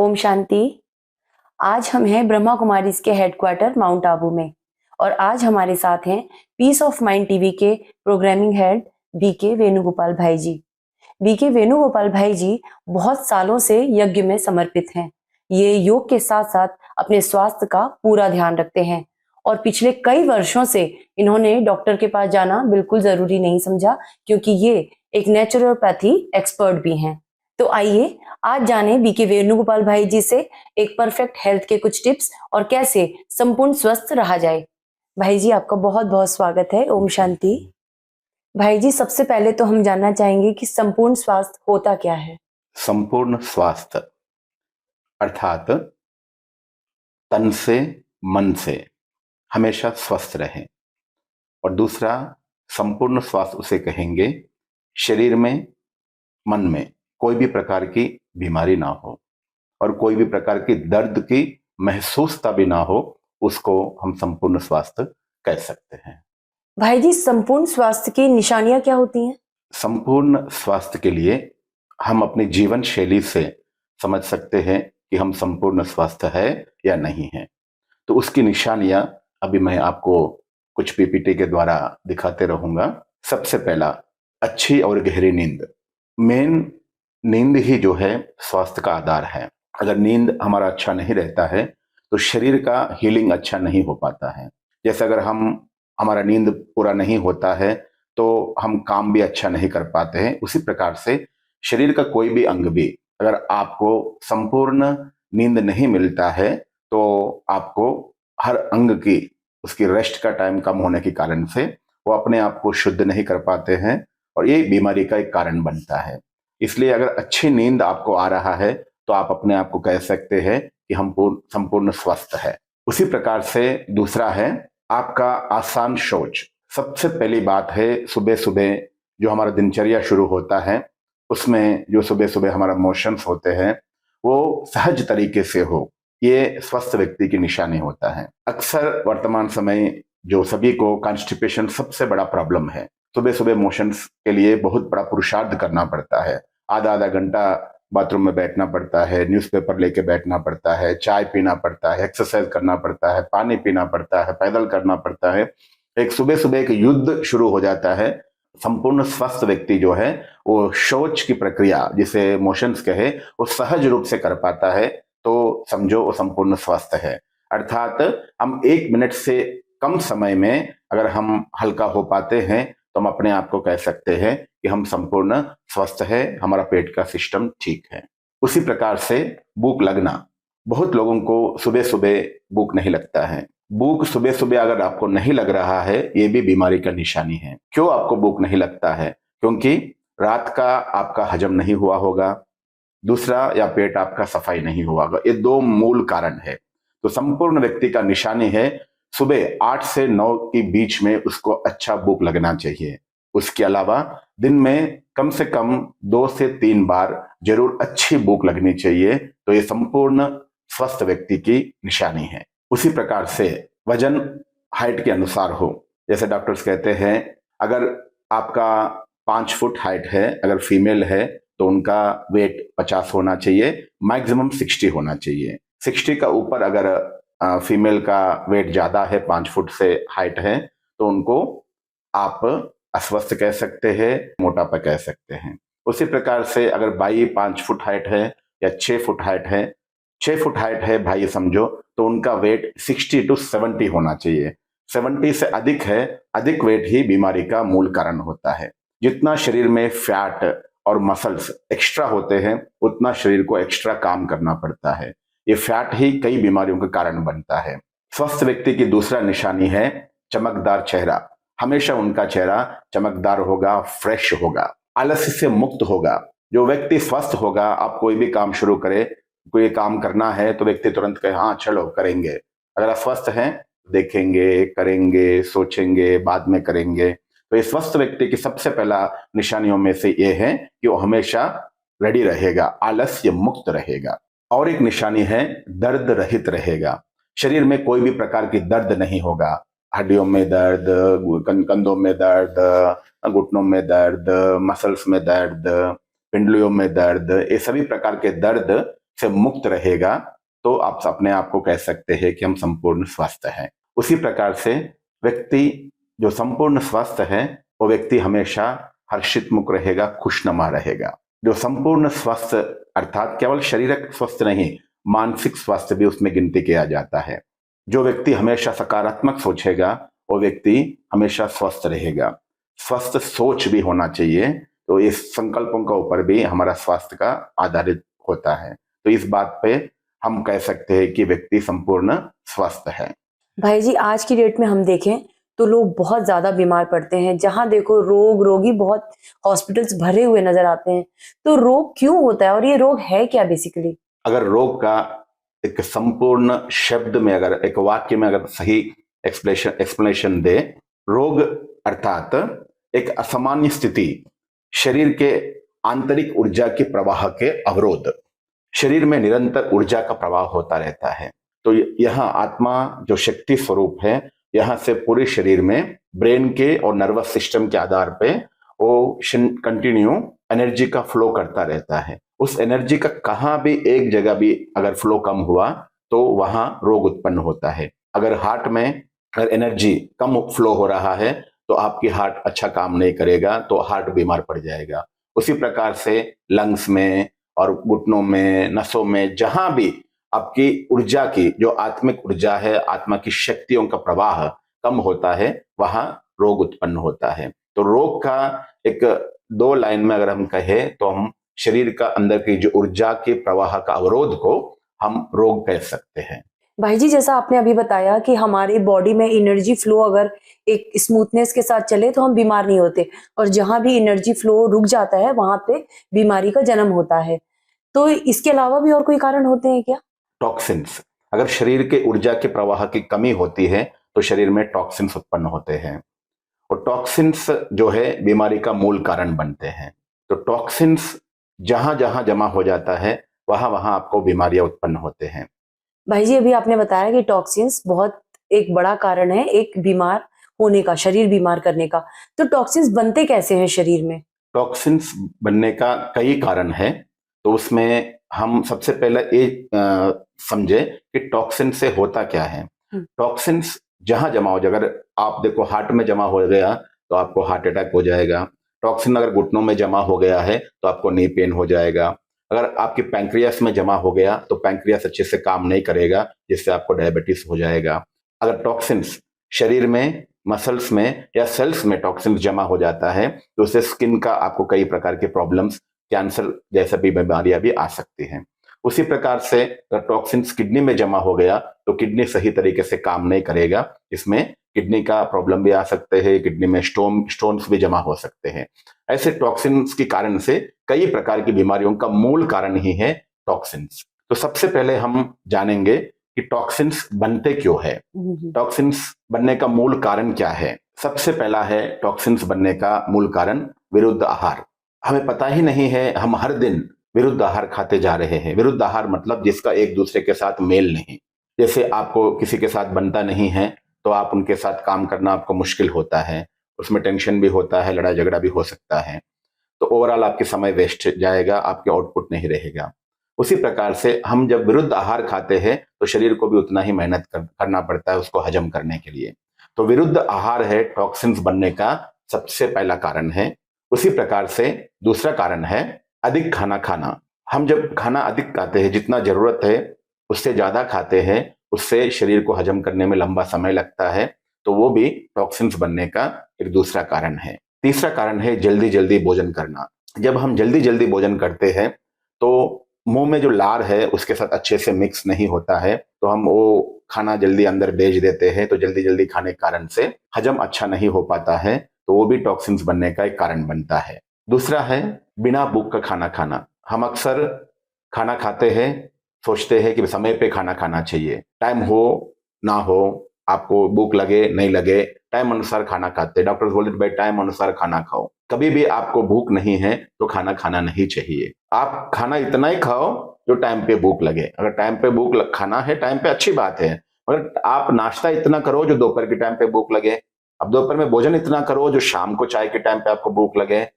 ओम शांति। आज हम हैं ब्रह्मा कुमारीज के हेडक्वार्टर माउंट आबू में और आज हमारे साथ हैं पीस ऑफ माइंड टीवी के प्रोग्रामिंग हेड बीके वेणुगोपाल भाई जी। बीके वेणुगोपाल भाई जी बहुत सालों से यज्ञ में समर्पित हैं। ये योग के साथ साथ अपने स्वास्थ्य का पूरा ध्यान रखते हैं और पिछले कई वर्षों से इन्होंने डॉक्टर के पास जाना बिल्कुल जरूरी नहीं समझा, क्योंकि ये एक नेचुरोपैथी एक्सपर्ट भी हैं। तो आइए आज जाने बीके वेणुगोपाल भाई जी से एक परफेक्ट हेल्थ के कुछ टिप्स और कैसे संपूर्ण स्वस्थ रहा जाए। भाई जी आपका बहुत बहुत स्वागत है। ओम शांति। भाई जी सबसे पहले तो हम जानना चाहेंगे कि संपूर्ण स्वास्थ्य होता क्या है। संपूर्ण स्वास्थ्य अर्थात तन से मन से हमेशा स्वस्थ रहें, और दूसरा संपूर्ण स्वास्थ्य उसे कहेंगे शरीर में मन में कोई भी प्रकार की बीमारी ना हो और कोई भी प्रकार की दर्द की महसूसता भी ना हो, उसको हम संपूर्ण स्वास्थ्य कह सकते हैं। भाई जी संपूर्ण स्वास्थ्य की निशानियां क्या होती हैं। संपूर्ण स्वास्थ्य के लिए हम अपनी जीवन शैली से समझ सकते हैं कि हम संपूर्ण स्वस्थ है या नहीं है। तो उसकी निशानियां अभी मैं आपको कुछ पीपीटी के द्वारा दिखाते रहूंगा। सबसे पहला, अच्छी और गहरी नींद। मेन नींद ही जो है स्वास्थ्य का आधार है। अगर नींद हमारा अच्छा नहीं रहता है तो शरीर का हीलिंग अच्छा नहीं हो पाता है। जैसे अगर हमारा नींद पूरा नहीं होता है तो हम काम भी अच्छा नहीं कर पाते हैं, उसी प्रकार से शरीर का कोई भी अंग भी अगर आपको संपूर्ण नींद नहीं मिलता है तो आपको हर अंग की उसकी रेस्ट का टाइम कम होने के कारण से वो अपने आप को शुद्ध नहीं कर पाते हैं और ये बीमारी का एक कारण बनता है। इसलिए अगर अच्छी नींद आपको आ रहा है तो आप अपने आप को कह सकते हैं कि हम संपूर्ण स्वस्थ है। उसी प्रकार से दूसरा है आपका आसान शौच। सबसे पहली बात है सुबह सुबह जो हमारा दिनचर्या शुरू होता है उसमें जो सुबह सुबह हमारा मोशंस होते हैं वो सहज तरीके से हो, ये स्वस्थ व्यक्ति की निशानी होता है। अक्सर वर्तमान समय जो सभी को कॉन्स्टिपेशन सबसे बड़ा प्रॉब्लम है। सुबह सुबह मोशंस के लिए बहुत बड़ा पुरुषार्थ करना पड़ता है, आधा आधा घंटा बाथरूम में बैठना पड़ता है, न्यूज़पेपर लेके बैठना पड़ता है, चाय पीना पड़ता है, एक्सरसाइज करना पड़ता है, पानी पीना पड़ता है, पैदल करना पड़ता है। एक सुबह सुबह एक युद्ध शुरू हो जाता है। संपूर्ण स्वस्थ व्यक्ति जो है वो शौच की प्रक्रिया जिसे मोशंस कहे वो सहज रूप से कर पाता है, तो समझो वो संपूर्ण स्वस्थ है। अर्थात हम 1 मिनट से कम समय में अगर हम हल्का हो पाते हैं तो हम अपने आप को कह सकते हैं कि हम संपूर्ण स्वस्थ है, हमारा पेट का सिस्टम ठीक है। उसी प्रकार से भूख लगना, बहुत लोगों को सुबह सुबह भूख नहीं लगता है। भूख सुबह सुबह अगर आपको नहीं लग रहा है ये भी बीमारी का निशानी है। क्यों आपको भूख नहीं लगता है? क्योंकि रात का आपका हजम नहीं हुआ होगा, दूसरा या पेट आपका सफाई नहीं हुआ होगा। ये दो मूल कारण है। तो संपूर्ण व्यक्ति का निशानी है सुबह 8 से 9 के बीच में उसको अच्छा भूख लगना चाहिए। उसके अलावा दिन में कम से कम 2 से 3 बार जरूर अच्छी भूख लगनी चाहिए, तो ये संपूर्ण स्वस्थ व्यक्ति की निशानी है। उसी प्रकार से वजन हाइट के अनुसार हो। जैसे डॉक्टर्स कहते हैं अगर आपका 5 फुट हाइट है, अगर फीमेल है तो उनका वेट 50 होना चाहिए, मैक्सिमम 60 होना चाहिए। 60 का ऊपर अगर फीमेल का वेट ज्यादा है, 5 फुट से हाइट है, तो उनको आप अस्वस्थ कह सकते हैं, मोटापा कह सकते हैं। उसी प्रकार से अगर भाई 5 फुट हाइट है या 6 फुट हाइट है, 6 फुट हाइट है भाई समझो, तो उनका वेट 60 to 70 होना चाहिए। 70 से अधिक है, अधिक वेट ही बीमारी का मूल कारण होता है। जितना शरीर में फैट और मसल्स एक्स्ट्रा होते हैं उतना शरीर को एक्स्ट्रा काम करना पड़ता है। ये फैट ही कई बीमारियों का कारण बनता है। स्वस्थ व्यक्ति की दूसरा निशानी है चमकदार चेहरा। हमेशा उनका चेहरा चमकदार होगा, फ्रेश होगा, आलस्य से मुक्त होगा। जो व्यक्ति स्वस्थ होगा, आप कोई भी काम शुरू करे, कोई काम करना है तो व्यक्ति तुरंत कहे हाँ चलो करेंगे। अगर अस्वस्थ हैं देखेंगे, करेंगे, सोचेंगे, बाद में करेंगे। तो ये स्वस्थ व्यक्ति की सबसे पहला निशानियों में से ये है कि वो हमेशा रेडी रहेगा, आलस्य मुक्त रहेगा। और एक निशानी है दर्द रहित रहेगा। शरीर में कोई भी प्रकार की दर्द नहीं होगा। हड्डियों में दर्द, कंधों में दर्द, घुटनों में दर्द, मसल्स में दर्द, पिंडलियों में दर्द, ये सभी प्रकार के दर्द से मुक्त रहेगा तो आप अपने आप को कह सकते हैं कि हम संपूर्ण स्वस्थ हैं। उसी प्रकार से व्यक्ति जो संपूर्ण स्वस्थ है वो व्यक्ति हमेशा हर्षित मुख रहेगा, खुशनुमा रहेगा। जो संपूर्ण स्वस्थ अर्थात केवल शारीरिक स्वस्थ नहीं, मानसिक स्वास्थ्य भी उसमें गिनती किया जाता है। जो व्यक्ति हमेशा सकारात्मक सोचेगा वो व्यक्ति हमेशा स्वस्थ रहेगा। स्वस्थ सोच भी होना चाहिए, तो इस संकल्पों का ऊपर भी हमारा स्वास्थ्य का आधारित होता है। तो इस बात पे हम कह सकते हैं कि व्यक्ति संपूर्ण स्वस्थ है। भाई जी, आज की डेट में हम देखें तो लोग बहुत ज्यादा बीमार पड़ते हैं। जहां देखो रोगी बहुत हॉस्पिटल्स भरे हुए नजर आते हैं। तो रोग क्यों होता है और ये रोग है क्या बेसिकली? अगर रोग का एक संपूर्ण शब्द में, अगर एक वाक्य में अगर सही एक्सप्लेनेशन दे, रोग अर्थात एक असामान्य स्थिति, शरीर के आंतरिक ऊर्जा के प्रवाह के अवरोध। शरीर में निरंतर ऊर्जा का प्रवाह होता रहता है। तो यह आत्मा जो शक्ति स्वरूप है, यहां से पूरे शरीर में ब्रेन के और नर्वस सिस्टम के आधार पे वो कंटिन्यू एनर्जी का फ्लो करता रहता है। उस एनर्जी का कहाँ भी एक जगह भी अगर फ्लो कम हुआ तो वहां रोग उत्पन्न होता है। अगर हार्ट में अगर एनर्जी कम फ्लो हो रहा है तो आपकी हार्ट अच्छा काम नहीं करेगा, तो हार्ट बीमार पड़ जाएगा। उसी प्रकार से लंग्स में और घुटनों में, नसों में, जहां भी आपकी ऊर्जा की जो आत्मिक ऊर्जा है, आत्मा की शक्तियों का प्रवाह कम होता है, वहां रोग उत्पन्न होता है। तो रोग का एक दो लाइन में अगर हम कहें तो हम शरीर का अंदर की जो ऊर्जा के प्रवाह का अवरोध को हम रोग कह सकते हैं। भाई जी, जैसा आपने अभी बताया कि हमारी बॉडी में एनर्जी फ्लो अगर एक स्मूथनेस के साथ चले तो हम बीमार नहीं होते, और जहां भी एनर्जी फ्लो रुक जाता है वहां पे बीमारी का जन्म होता है। तो इसके अलावा भी और कोई कारण होते हैं क्या? टॉक्सिन्स, अगर शरीर के ऊर्जा के प्रवाह की कमी होती है तो शरीर में टॉक्सिन्स उत्पन्न होते हैं, और टॉक्सिन्स जो है बीमारी का मूल कारण बनते हैं। तो टॉक्सिन्स जहां जहां जमा हो जाता है वहां वहां आपको बीमारियां उत्पन्न होते हैं। भाई जी, अभी आपने बताया कि टॉक्सिन्स बहुत एक बड़ा कारण है एक बीमार होने का, शरीर बीमार करने का। तो टॉक्सिन्स बनते कैसे हैं शरीर में? टॉक्सिन्स बनने का कई कारण है। तो उसमें हम सबसे पहले ये समझे कि टॉक्सिन से होता क्या है। टॉक्सिन्स जहां जमा हो जाए, अगर आप देखो हार्ट में जमा हो गया तो आपको हार्ट अटैक हो जाएगा। टॉक्सिन अगर घुटनों में जमा हो गया है तो आपको नी पेन हो जाएगा। अगर आपके पैंक्रियास में जमा हो गया तो पैंक्रियास अच्छे से काम नहीं करेगा, जिससे आपको डायबिटीज हो जाएगा। अगर टॉक्सिन्स शरीर में, मसल्स में या सेल्स में टॉक्सिन्स जमा हो जाता है तो उससे स्किन का आपको कई प्रकार के प्रॉब्लम्स, कैंसर जैसे भी बीमारियां भी आ सकती हैं। उसी प्रकार से अगर टॉक्सिन्स किडनी में जमा हो गया तो किडनी सही तरीके से काम नहीं करेगा, इसमें किडनी का प्रॉब्लम भी आ सकते हैं, किडनी में स्टोन्स भी जमा हो सकते हैं। ऐसे टॉक्सिन्स के कारण से कई प्रकार की बीमारियों का मूल कारण ही है टॉक्सिन्स। तो सबसे पहले हम जानेंगे कि टॉक्सिन्स बनते क्यों है, टॉक्सिन्स बनने का मूल कारण क्या है। सबसे पहला है टॉक्सिन्स बनने का मूल कारण विरुद्ध आहार। हमें पता ही नहीं है, हम हर दिन विरुद्ध आहार खाते जा रहे हैं। विरुद्ध आहार मतलब जिसका एक दूसरे के साथ मेल नहीं। जैसे आपको किसी के साथ बनता नहीं है तो आप उनके साथ काम करना आपको मुश्किल होता है, उसमें टेंशन भी होता है, लड़ाई झगड़ा भी हो सकता है। तो ओवरऑल आपके समय वेस्ट जाएगा, आपके आउटपुट नहीं रहेगा। उसी प्रकार से हम जब विरुद्ध आहार खाते हैं तो शरीर को भी उतना ही मेहनत करना पड़ता है उसको हजम करने के लिए। तो विरुद्ध आहार है टॉक्सिन्स बनने का सबसे पहला कारण है। उसी प्रकार से दूसरा कारण है अधिक खाना खाना। हम जब खाना अधिक खाते हैं, जितना जरूरत है उससे ज्यादा खाते हैं, उससे शरीर को हजम करने में लंबा समय लगता है, तो वो भी टॉक्सिन्स बनने का एक दूसरा कारण है। तीसरा कारण है जल्दी जल्दी भोजन करना। जब हम जल्दी जल्दी भोजन करते हैं तो मुंह में जो लार है उसके साथ अच्छे से मिक्स नहीं होता है, तो हम वो खाना जल्दी अंदर भेज देते हैं, तो जल्दी जल्दी खाने के कारण से हजम अच्छा नहीं हो पाता है, तो वो भी टॉक्सिन्स बनने का एक कारण बनता है। दूसरा है बिना भूख का खाना खाना। हम अक्सर खाना खाते हैं, सोचते हैं कि समय पे खाना खाना चाहिए, टाइम हो ना हो, आपको भूख लगे नहीं लगे, टाइम अनुसार खाना खाते। डॉक्टर्स बोलते भाई टाइम अनुसार खाना खाओ। कभी भी आपको भूख नहीं है तो खाना खाना नहीं चाहिए। आप खाना इतना ही खाओ जो टाइम पे भूख लगे। अगर टाइम पे खाना है टाइम पे, अच्छी बात है, मगर आप नाश्ता इतना करो जो दोपहर के टाइम पे भूख लगे। अब दोपहर में भोजन इतना करो जो शाम को चाय के टाइम पे आपको भूख लगे।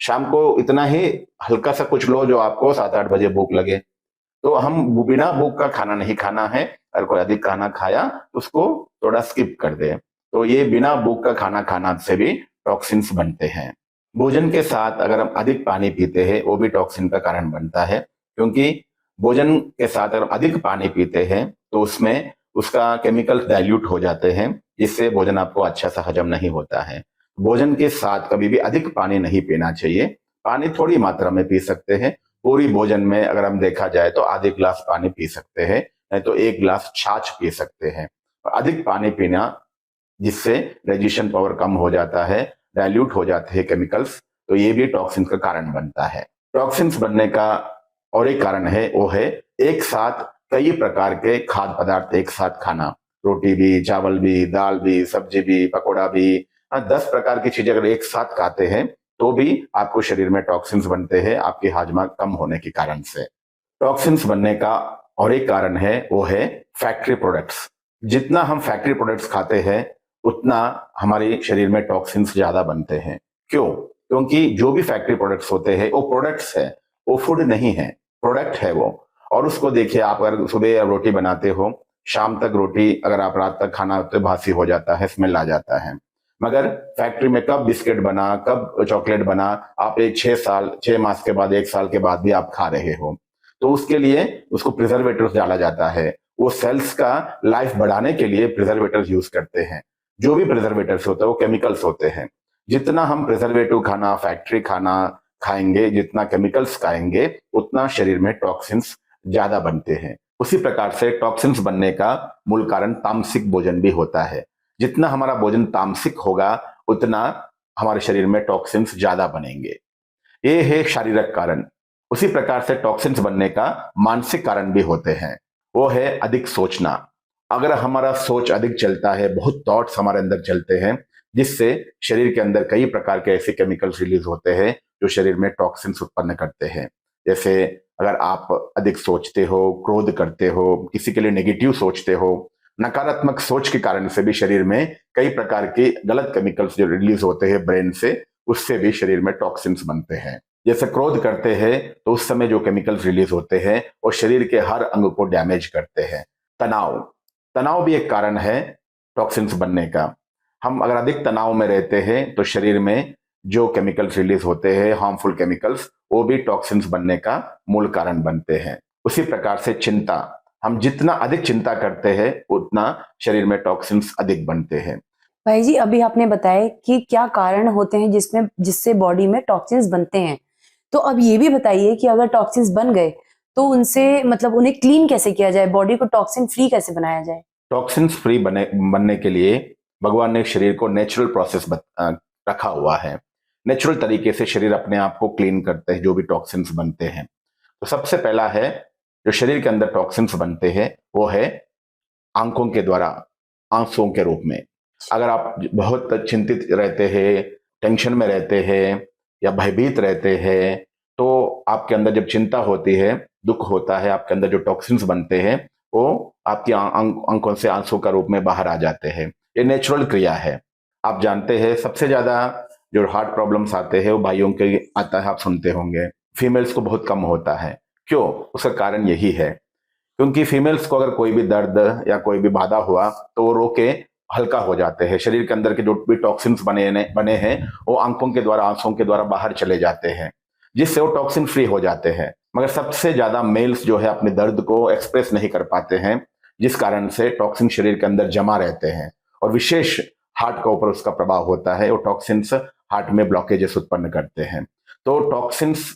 शाम को इतना ही हल्का सा कुछ लो जो आपको 7-8 बजे भूख लगे। तो हम बिना भूख का खाना नहीं खाना है। अगर कोई अधिक खाना खाया तो उसको थोड़ा स्किप कर दे। तो ये बिना भूख का खाना खाना से भी टॉक्सिन्स बनते हैं। भोजन के साथ अगर हम अधिक पानी पीते हैं वो भी टॉक्सिन का कारण बनता है, क्योंकि भोजन के साथ अगर अधिक पानी पीते हैं तो उसमें उसका केमिकल डाइल्यूट हो जाते हैं, जिससे भोजन आपको अच्छा सा हजम नहीं होता है। भोजन के साथ कभी भी अधिक पानी नहीं पीना चाहिए। पानी थोड़ी मात्रा में पी सकते हैं। पूरी भोजन में अगर हम देखा जाए तो आधे गिलास पानी पी सकते हैं, नहीं तो 1 गिलास छाछ पी सकते हैं। अधिक पानी पीना, जिससे डाइजेशन पावर कम हो जाता है, डाइल्यूट हो जाते हैं केमिकल्स, तो ये भी टॉक्सिन का कारण बनता है। टॉक्सिन्स बनने का और एक कारण है वो है एक साथ कई प्रकार के खाद्य पदार्थ एक साथ खाना। रोटी भी, चावल भी, दाल भी, सब्जी भी, पकौड़ा भी, 10 प्रकार की चीजें अगर एक साथ खाते हैं तो भी आपको शरीर में टॉक्सिन्स बनते हैं, आपकी हाजमा कम होने के कारण से। टॉक्सिन्स बनने का और एक कारण है वो है फैक्ट्री प्रोडक्ट्स। जितना हम फैक्ट्री प्रोडक्ट्स खाते हैं उतना हमारे शरीर में टॉक्सिन्स ज्यादा बनते हैं। क्यों? क्योंकि जो भी फैक्ट्री प्रोडक्ट्स होते हैं वो प्रोडक्ट्स है, वो फूड नहीं है, प्रोडक्ट है वो। और उसको देखिए, आप अगर सुबह रोटी बनाते हो, शाम तक रोटी अगर आप रात तक खाना तो बासी हो जाता है, स्मेल आ जाता है। मगर फैक्ट्री में कब बिस्किट बना, कब चॉकलेट बना, आप एक 6 मास के बाद, 1 साल के बाद भी आप खा रहे हो। तो उसके लिए उसको प्रिजर्वेटिव्स डाला जाता है। वो सेल्स का लाइफ बढ़ाने के लिए प्रिजर्वेटिव्स यूज करते हैं। जो भी प्रिजर्वेटिव्स होते हैं वो केमिकल्स होते हैं। जितना हम प्रिजर्वेटिव खाना, फैक्ट्री खाना खाएंगे, जितना केमिकल्स खाएंगे, उतना शरीर में टॉक्सिन्स ज्यादा बनते हैं। उसी प्रकार से टॉक्सिन्स बनने का मूल कारण तामसिक भोजन भी होता है। जितना हमारा भोजन तामसिक होगा उतना हमारे शरीर में टॉक्सिन्स ज्यादा बनेंगे। ये है शारीरिक कारण। उसी प्रकार से टॉक्सिन्स बनने का मानसिक कारण भी होते हैं। वो है अधिक सोचना। अगर हमारा सोच अधिक चलता है, बहुत थॉट्स हमारे अंदर चलते हैं, जिससे शरीर के अंदर कई प्रकार के ऐसे केमिकल्स रिलीज होते हैं जो शरीर में टॉक्सिन्स उत्पन्न करते हैं। जैसे अगर आप अधिक सोचते हो, क्रोध करते हो, किसी के लिए नेगेटिव सोचते हो, नकारात्मक सोच के कारण से भी शरीर में कई प्रकार के गलत केमिकल्स जो रिलीज होते हैं ब्रेन से, उससे भी शरीर में टॉक्सिन्स बनते हैं। जैसे क्रोध करते हैं तो उस समय जो केमिकल्स रिलीज होते हैं वो शरीर के हर अंग को डैमेज करते हैं। तनाव, तनाव भी एक कारण है टॉक्सिन्स बनने का। हम अगर अधिक तनाव में रहते हैं तो शरीर में जो केमिकल्स रिलीज होते हैं, हार्मफुल केमिकल्स, वो भी टॉक्सिन्स बनने का मूल कारण बनते हैं। उसी प्रकार से चिंता, हम जितना अधिक चिंता करते हैं उतना शरीर में टॉक्सिन्स अधिक बनते हैं। भाई जी, अभी आपने बताया कि क्या कारण होते हैं जिससे बॉडी में टॉक्सिन्स बनते हैं। तो अब ये भी बताइए कि अगर टॉक्सिन्स बन गए तो उनसे मतलब उन्हें क्लीन कैसे किया जाए, बॉडी को टॉक्सिन फ्री कैसे बनाया जाए? टॉक्सिन्स फ्री बनने के लिए भगवान ने शरीर को नेचुरल प्रोसेस रखा हुआ है। नेचुरल तरीके से शरीर अपने आप को क्लीन करते हैं जो भी टॉक्सिन्स बनते हैं। तो सबसे पहला है, जो शरीर के अंदर टॉक्सिन्स बनते हैं वो है आंखों के द्वारा, आंसुओं के रूप में। अगर आप बहुत चिंतित रहते हैं, टेंशन में रहते हैं या भयभीत रहते हैं, तो आपके अंदर जब चिंता होती है, दुख होता है, आपके अंदर जो टॉक्सिन्स बनते हैं वो आपकी आंखों से आंसू का रूप में बाहर आ जाते हैं। ये नेचुरल क्रिया है। आप जानते हैं सबसे ज्यादा जो हार्ट प्रॉब्लम्स आते हैं वो भाइयों के आता है, आप सुनते होंगे। फीमेल्स को बहुत कम होता है। क्यों? उसका कारण यही है क्योंकि फीमेल्स को अगर कोई भी दर्द या कोई भी बाधा हुआ तो वो रो के हल्का हो जाते हैं। शरीर के अंदर के जो भी टॉक्सिन्स बने हैं वो आंखों के द्वारा, आंसुओं के द्वारा बाहर चले जाते हैं, जिससे वो टॉक्सिन फ्री हो जाते हैं। मगर सबसे ज्यादा मेल्स जो है अपने दर्द को एक्सप्रेस नहीं कर पाते हैं, जिस कारण से टॉक्सिन शरीर के अंदर जमा रहते हैं और विशेष हार्ट के ऊपर उसका प्रभाव होता है। वो टॉक्सिन्स हार्ट में ब्लॉकेजेस उत्पन्न करते हैं। तो टॉक्सिन्स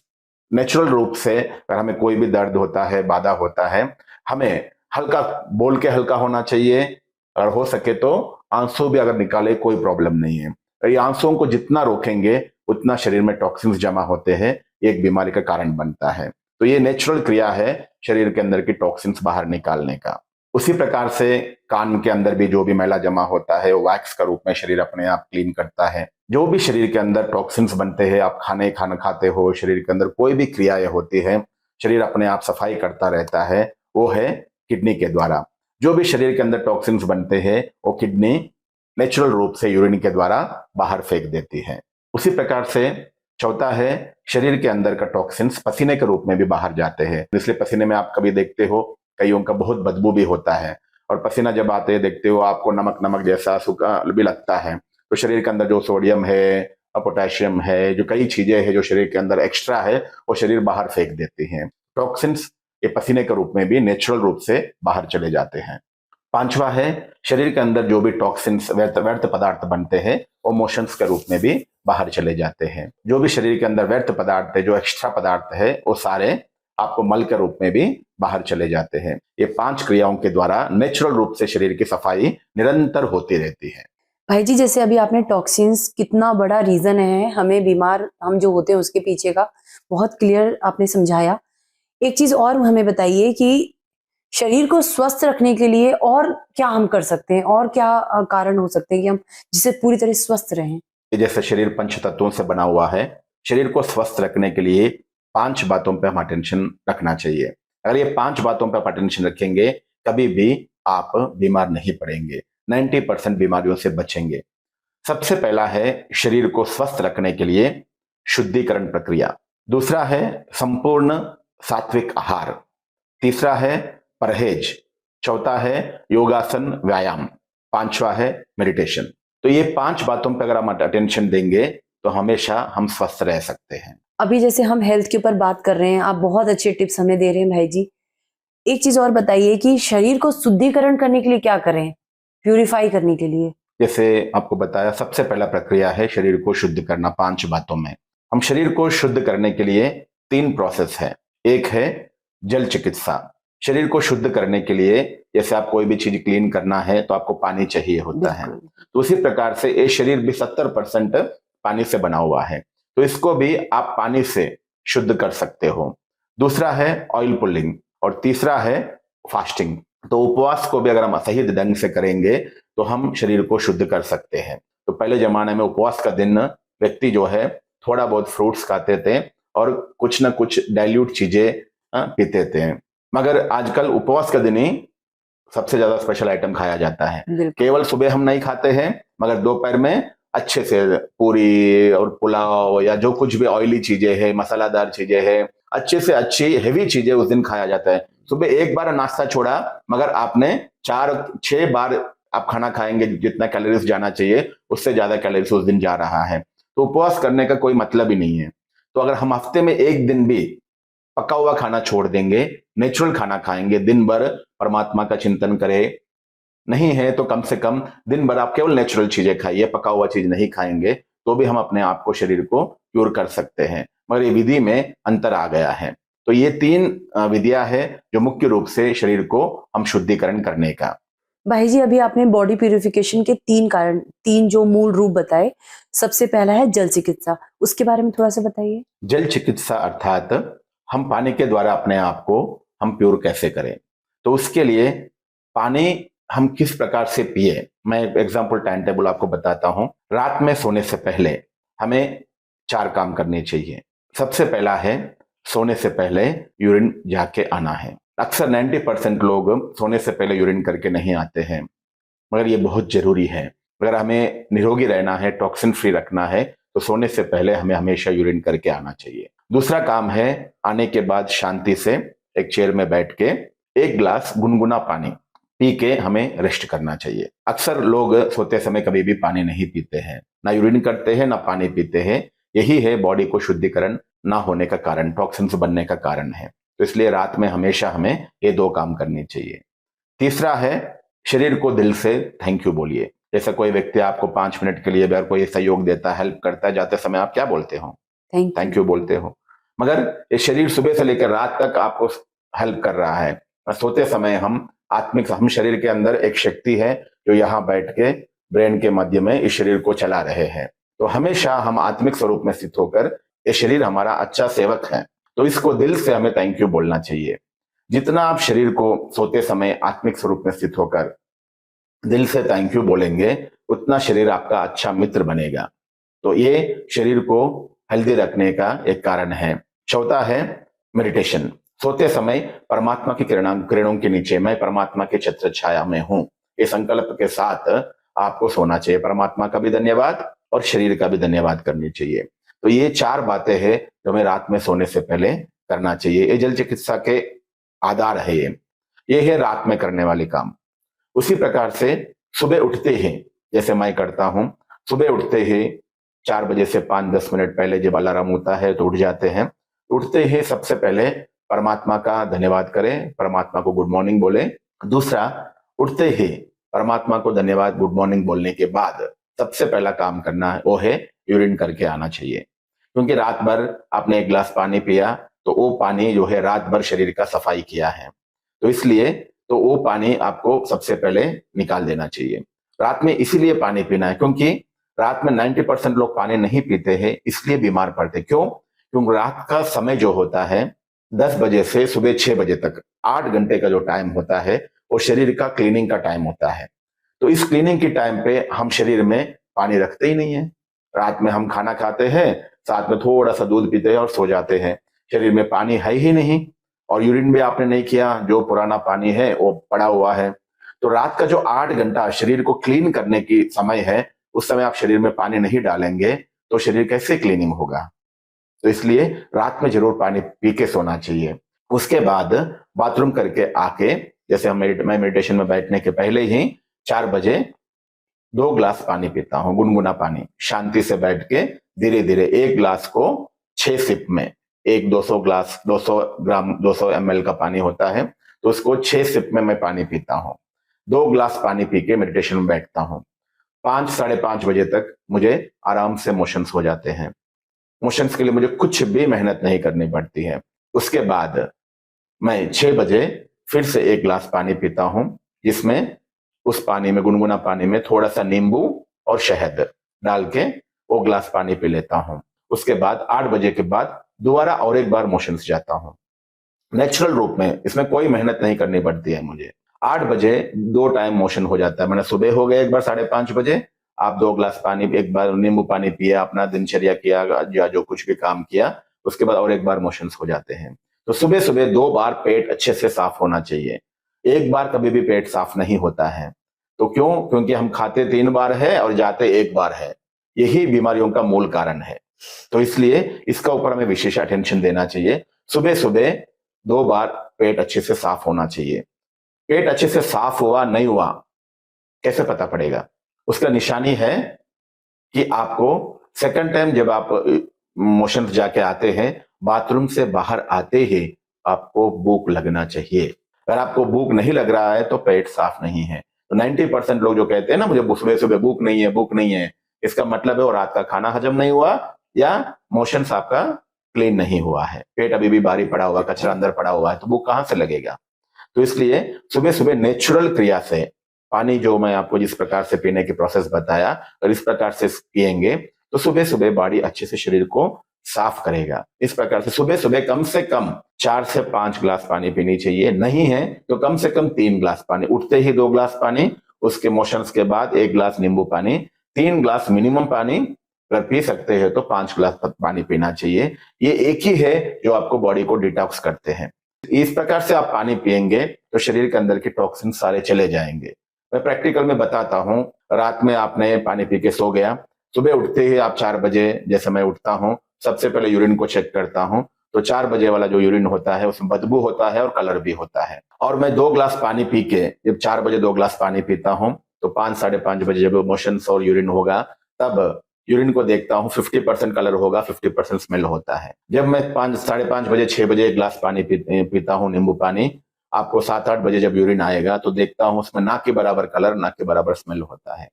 नेचुरल रूप से, अगर हमें कोई भी दर्द होता है, बाधा होता है, हमें हल्का बोल के हल्का होना चाहिए। अगर हो सके तो आंसू भी अगर निकाले कोई प्रॉब्लम नहीं है। ये आंसुओं को जितना रोकेंगे उतना शरीर में टॉक्सिन्स जमा होते हैं, एक बीमारी का कारण बनता है। तो ये नेचुरल क्रिया है शरीर के अंदर की टॉक्सिन्स बाहर निकालने का। उसी प्रकार से कान के अंदर भी जो भी मैला जमा होता है वो वैक्स का रूप में शरीर अपने आप क्लीन करता है। जो भी शरीर के अंदर टॉक्सिन्स बनते हैं, आप खाना खाते हो, शरीर के अंदर कोई भी क्रियाएं होती है, शरीर अपने आप सफाई करता रहता है, वो है किडनी के द्वारा। जो भी शरीर के अंदर टॉक्सिन्स बनते हैं वो किडनी नेचुरल रूप से यूरिन के द्वारा बाहर फेंक देती है। उसी प्रकार से चौथा है शरीर के अंदर का टॉक्सिन्स पसीने के रूप में भी बाहर जाते हैं, इसलिए पसीने में आप कभी देखते हो कईयों का बहुत बदबू भी होता है, और पसीना जब आते देखते हो आपको नमक नमक जैसा सूखा भी लगता है। तो शरीर के अंदर जो सोडियम है और पोटेशियम है, जो कई चीजें हैं जो शरीर के अंदर एक्स्ट्रा है, वो शरीर बाहर फेंक देती हैं। टॉक्सिन्स ये पसीने के रूप में भी नेचुरल रूप से बाहर चले जाते हैं। पांचवा है शरीर के अंदर जो भी टॉक्सिन्स व्यर्थ पदार्थ बनते हैं वो मोशंस के रूप में भी बाहर चले जाते हैं। जो भी शरीर के अंदर व्यर्थ पदार्थ है, जो एक्स्ट्रा पदार्थ है, वो सारे आपको मल के रूप में भी बाहर चले जाते हैं। ये 5 क्रियाओं के द्वारा नेचुरल रूप से शरीर की सफाई निरंतर होती रहती है। भाई जी, जैसे अभी आपने टॉक्सिन्स कितना बड़ा रीजन है हमें बीमार हम जो होते हैं उसके पीछे का बहुत क्लियर आपने समझाया। एक चीज और हमें बताइए कि शरीर को स्वस्थ रखने के लिए और क्या हम कर सकते हैं और क्या कारण हो सकते हैं कि हम जिससे पूरी तरह स्वस्थ रहें। जैसे शरीर पंच तत्वों से बना हुआ है, शरीर को स्वस्थ रखने के लिए 5 बातों पे हम अटेंशन रखना चाहिए। अगर ये 5 बातों पे आप अटेंशन रखेंगे, कभी भी आप बीमार नहीं पड़ेंगे, 90% बीमारियों से बचेंगे। सबसे पहला है शरीर को स्वस्थ रखने के लिए शुद्धिकरण प्रक्रिया। दूसरा है संपूर्ण सात्विक आहार। तीसरा है परहेज। चौथा है योगासन व्यायाम। पांचवा है मेडिटेशन। तो ये 5 बातों पर अगर हम अटेंशन देंगे तो हमेशा हम स्वस्थ रह सकते हैं। अभी जैसे हम हेल्थ के ऊपर बात कर रहे हैं, आप बहुत अच्छे टिप्स हमें दे रहे हैं भाई जी। एक चीज और बताइए कि शरीर को शुद्धिकरण करने के लिए क्या करें, प्यूरिफाई करने के लिए। जैसे आपको बताया, सबसे पहला प्रक्रिया है शरीर को शुद्ध करना 5 बातों में। हम शरीर को शुद्ध करने के लिए 3 प्रोसेस है। एक है जल चिकित्सा। शरीर को शुद्ध करने के लिए जैसे आप कोई भी चीज क्लीन करना है तो आपको पानी चाहिए होता है, तो उसी प्रकार से ये शरीर भी 70% पानी से बना हुआ है, तो इसको भी आप पानी से शुद्ध कर सकते हो। दूसरा है ऑयल पुलिंग और तीसरा है फास्टिंग। तो उपवास को भी अगर हम सही ढंग से करेंगे तो हम शरीर को शुद्ध कर सकते हैं। तो पहले जमाने में उपवास का दिन व्यक्ति जो है थोड़ा बहुत फ्रूट्स खाते थे और कुछ ना कुछ डाइल्यूट चीजें पीते थे, मगर आजकल उपवास का दिन ही सबसे ज्यादा स्पेशल आइटम खाया जाता है। केवल सुबह हम नहीं खाते हैं, मगर दोपहर में अच्छे से पूरी और पुलाव या जो कुछ भी ऑयली चीजें हैं, मसालादार चीजें हैं, अच्छे से अच्छी हेवी चीजें उस दिन खाया जाता है। सुबह एक बार नाश्ता छोड़ा, मगर आपने 4-6 बार आप खाना खाएंगे, जितना कैलोरीज जाना चाहिए उससे ज्यादा कैलोरीज उस दिन जा रहा है। तो उपवास करने का कोई मतलब ही नहीं है। तो अगर हम हफ्ते में एक दिन भी पका हुआ खाना छोड़ देंगे, नेचुरल खाना खाएंगे, दिन भर परमात्मा का चिंतन करें, नहीं है तो कम से कम दिन भर आप केवल नेचुरल चीजें खाइए, पका हुआ चीज नहीं खाएंगे, तो भी हम अपने आप को, शरीर को क्यूर कर सकते हैं। मगर ये विधि में अंतर आ गया है। तो ये 3 विधियां है जो मुख्य रूप से शरीर को हम शुद्धिकरण करने का। भाई जी, अभी आपने बॉडी प्यूरिफिकेशन के 3 जो मूल रूप बताए। सबसे पहला है जल चिकित्सा, उसके बारे में थोड़ा सा बताइए। जल चिकित्सा अर्थात हम पानी के द्वारा अपने आप को हम प्योर कैसे करें। तो उसके लिए पानी हम किस प्रकार से पिए, मैं एग्जाम्पल टाइम टेबल आपको बताता हूं। रात में सोने से पहले हमें 4 काम करने चाहिए। सबसे पहला है सोने से पहले यूरिन जाके आना है। अक्सर 90% लोग सोने से पहले यूरिन करके नहीं आते हैं, मगर ये बहुत जरूरी है। अगर हमें निरोगी रहना है, टॉक्सिन फ्री रखना है, तो सोने से पहले हमें हमेशा यूरिन करके आना चाहिए। दूसरा काम है आने के बाद शांति से एक चेयर में बैठ के 1 गिलास गुनगुना पानी पी के हमें रेस्ट करना चाहिए। अक्सर लोग सोते समय कभी भी पानी नहीं पीते हैं, ना यूरिन करते हैं ना पानी पीते हैं। यही है बॉडी को शुद्धिकरण ना होने का कारण, टॉक्सिन्स बनने का कारण है। तो इसलिए रात में हमेशा हमें ये 2 काम करने चाहिए। तीसरा है शरीर को दिल से थैंक यू बोलिए। जैसे कोई व्यक्ति आपको 5 मिनट के लिए अगर कोई सहयोग देता है, हेल्प करता है, जाते समय आप क्या बोलते हो? थैंक यू बोलते हो। मगर ये शरीर सुबह से लेकर रात तक आपको हेल्प कर रहा है। सोते समय हम शरीर के अंदर एक शक्ति है जो यहाँ बैठ के ब्रेन के माध्यम में इस शरीर को चला रहे हैं। तो हमेशा हम आत्मिक स्वरूप में स्थित होकर, ये शरीर हमारा अच्छा सेवक है, तो इसको दिल से हमें थैंक यू बोलना चाहिए। जितना आप शरीर को सोते समय आत्मिक स्वरूप में स्थित होकर दिल से थैंक यू बोलेंगे, उतना शरीर आपका अच्छा मित्र बनेगा। तो ये शरीर को हेल्दी रखने का एक कारण है। चौथा है मेडिटेशन। सोते समय परमात्मा की किरणों के नीचे मैं परमात्मा के छत्र छाया में हूं, ये संकल्प के साथ आपको सोना चाहिए। परमात्मा का भी धन्यवाद और शरीर का भी धन्यवाद करनी चाहिए। तो ये 4 बातें हैं जो हमें रात में सोने से पहले करना चाहिए। ये जल चिकित्सा के आधार है ये है रात में करने वाले काम। उसी प्रकार से सुबह उठते ही जैसे मैं करता हूं, सुबह उठते ही 4 बजे से 5-10 मिनट पहले जब अलार्म होता है तो उठ जाते हैं। उठते ही सबसे पहले परमात्मा का धन्यवाद करें, परमात्मा को गुड मॉर्निंग बोले। दूसरा, उठते ही परमात्मा को धन्यवाद गुड मॉर्निंग बोलने के बाद सबसे पहला काम करना है वो है यूरिन करके आना चाहिए। क्योंकि रात भर आपने 1 गिलास पानी पिया तो वो पानी जो है रात भर शरीर का सफाई किया है, तो इसलिए तो वो पानी आपको सबसे पहले निकाल देना चाहिए। रात में इसीलिए पानी पीना है क्योंकि रात में 90% लोग पानी नहीं पीते हैं, इसलिए बीमार पड़ते। क्यों? क्योंकि रात का समय जो होता है 10 बजे से सुबह 6 बजे तक 8 घंटे का जो टाइम होता है वो शरीर का क्लीनिंग का टाइम होता है। तो इस क्लीनिंग के टाइम पे हम शरीर में पानी रखते ही नहीं है। रात में हम खाना खाते हैं, साथ में थोड़ा सा दूध पीते हैं और सो जाते हैं। शरीर में पानी है ही नहीं और यूरिन भी आपने नहीं किया, जो पुराना पानी है वो पड़ा हुआ है। तो रात का जो 8 घंटा शरीर को क्लीन करने की समय है, उस समय आप शरीर में पानी नहीं डालेंगे तो शरीर कैसे क्लीनिंग होगा? तो इसलिए रात में जरूर पानी पी के सोना चाहिए। उसके बाद बाथरूम करके आके जैसे मैं मेडिटेशन में बैठने के पहले ही 4 बजे 2 ग्लास पानी पीता हूं, गुनगुना पानी। शांति से बैठ के धीरे धीरे 1 ग्लास को 6 सिप में, एक 200 ग्लास 200 ग्राम 200 ml का पानी होता है, तो उसको 6 सिप में मैं पानी पीता हूं। 2 ग्लास पानी पी के मेडिटेशन में बैठता हूं। 5 साढ़े 5 बजे तक मुझे आराम से मोशंस हो जाते हैं। मोशंस के लिए मुझे कुछ भी मेहनत नहीं करनी पड़ती है। उसके बाद मैं 6 बजे फिर से 1 ग्लास पानी पीता हूं, जिसमें उस पानी में, गुनगुना पानी में थोड़ा सा नींबू और शहद डाल के वो ग्लास पानी पी लेता हूं। उसके बाद 8 बजे के बाद दोबारा और एक बार मोशंस जाता हूं, नेचुरल रूप में, इसमें कोई मेहनत नहीं करनी पड़ती है मुझे। 8 बजे 2 टाइम मोशन हो जाता है। मैंने सुबह हो गया एक बार 5:30 बजे, आप 2 ग्लास पानी, एक बार नींबू पानी पिया, अपना दिनचर्या किया या जो कुछ भी काम किया, उसके बाद और एक बार मोशंस हो जाते हैं। तो सुबह सुबह 2 बार पेट अच्छे से साफ होना चाहिए। एक बार कभी भी पेट साफ नहीं होता है। तो क्यों? क्योंकि हम खाते 3 बार है और जाते 1 बार है। यही बीमारियों का मूल कारण है। तो इसलिए इसका ऊपर हमें विशेष अटेंशन देना चाहिए। सुबह सुबह 2 बार पेट अच्छे से साफ होना चाहिए। पेट अच्छे से साफ हुआ नहीं हुआ कैसे पता पड़ेगा? उसका निशानी है कि आपको सेकंड टाइम जब आप मोशन जाके आते हैं, बाथरूम से बाहर आते ही आपको भूख लगना चाहिए। अगर आपको भूख नहीं लग रहा है तो पेट साफ नहीं है। तो 90% लोग जो कहते हैं ना, मुझे सुबह सुबह भूख नहीं है, भूख नहीं है, इसका मतलब है वो रात का खाना हजम नहीं हुआ या मोशंस आपका क्लीन नहीं हुआ है। पेट अभी भी भारी पड़ा हुआ, कचरा अंदर पड़ा हुआ है, तो भूख कहां से लगेगा? तो इसलिए सुबह सुबह नेचुरल क्रिया से पानी, जो मैं आपको जिस प्रकार से पीने की प्रोसेस बताया, और इस प्रकार से पिएंगे तो सुबह सुबह बॉडी अच्छे से शरीर को साफ करेगा। इस प्रकार से सुबह सुबह कम से कम 4 से 5 ग्लास पानी पीनी चाहिए। नहीं है तो कम से कम 3 ग्लास पानी। उठते ही 2 ग्लास पानी, उसके मोशंस के बाद 1 ग्लास नींबू पानी, 3 ग्लास मिनिमम पानी। अगर पी सकते हैं तो 5 ग्लास पानी पीना चाहिए। ये एक ही है जो आपको बॉडी को डिटॉक्स करते हैं। इस प्रकार से आप पानी पिएंगे तो शरीर के अंदर के टॉक्सिन सारे चले जाएंगे। मैं प्रैक्टिकल में बताता हूं। रात में आपने पानी पी के सो गया, सुबह उठते ही आप 4 बजे, जैसे मैं उठता हूं, सबसे पहले यूरिन को चेक करता हूं। तो 4 बजे वाला जो यूरिन होता है उसमें बदबू होता है और कलर भी होता है। और मैं 2 ग्लास पानी पी के, जब 4 बजे 2 ग्लास पानी पीता हूं, तो 5 साढ़े 5 बजे जब मोशंस और यूरिन होगा, तब यूरिन को देखता हूं, 50% कलर होगा, 50% स्मेल होता है। जब मैं 5 साढ़े 5 बजे 6 बजे 1 ग्लास पानी पीता हूं, नींबू पानी, आपको 7-8 बजे जब यूरिन आएगा तो देखता हूं उसमें ना के बराबर कलर, ना के बराबर स्मेल होता है।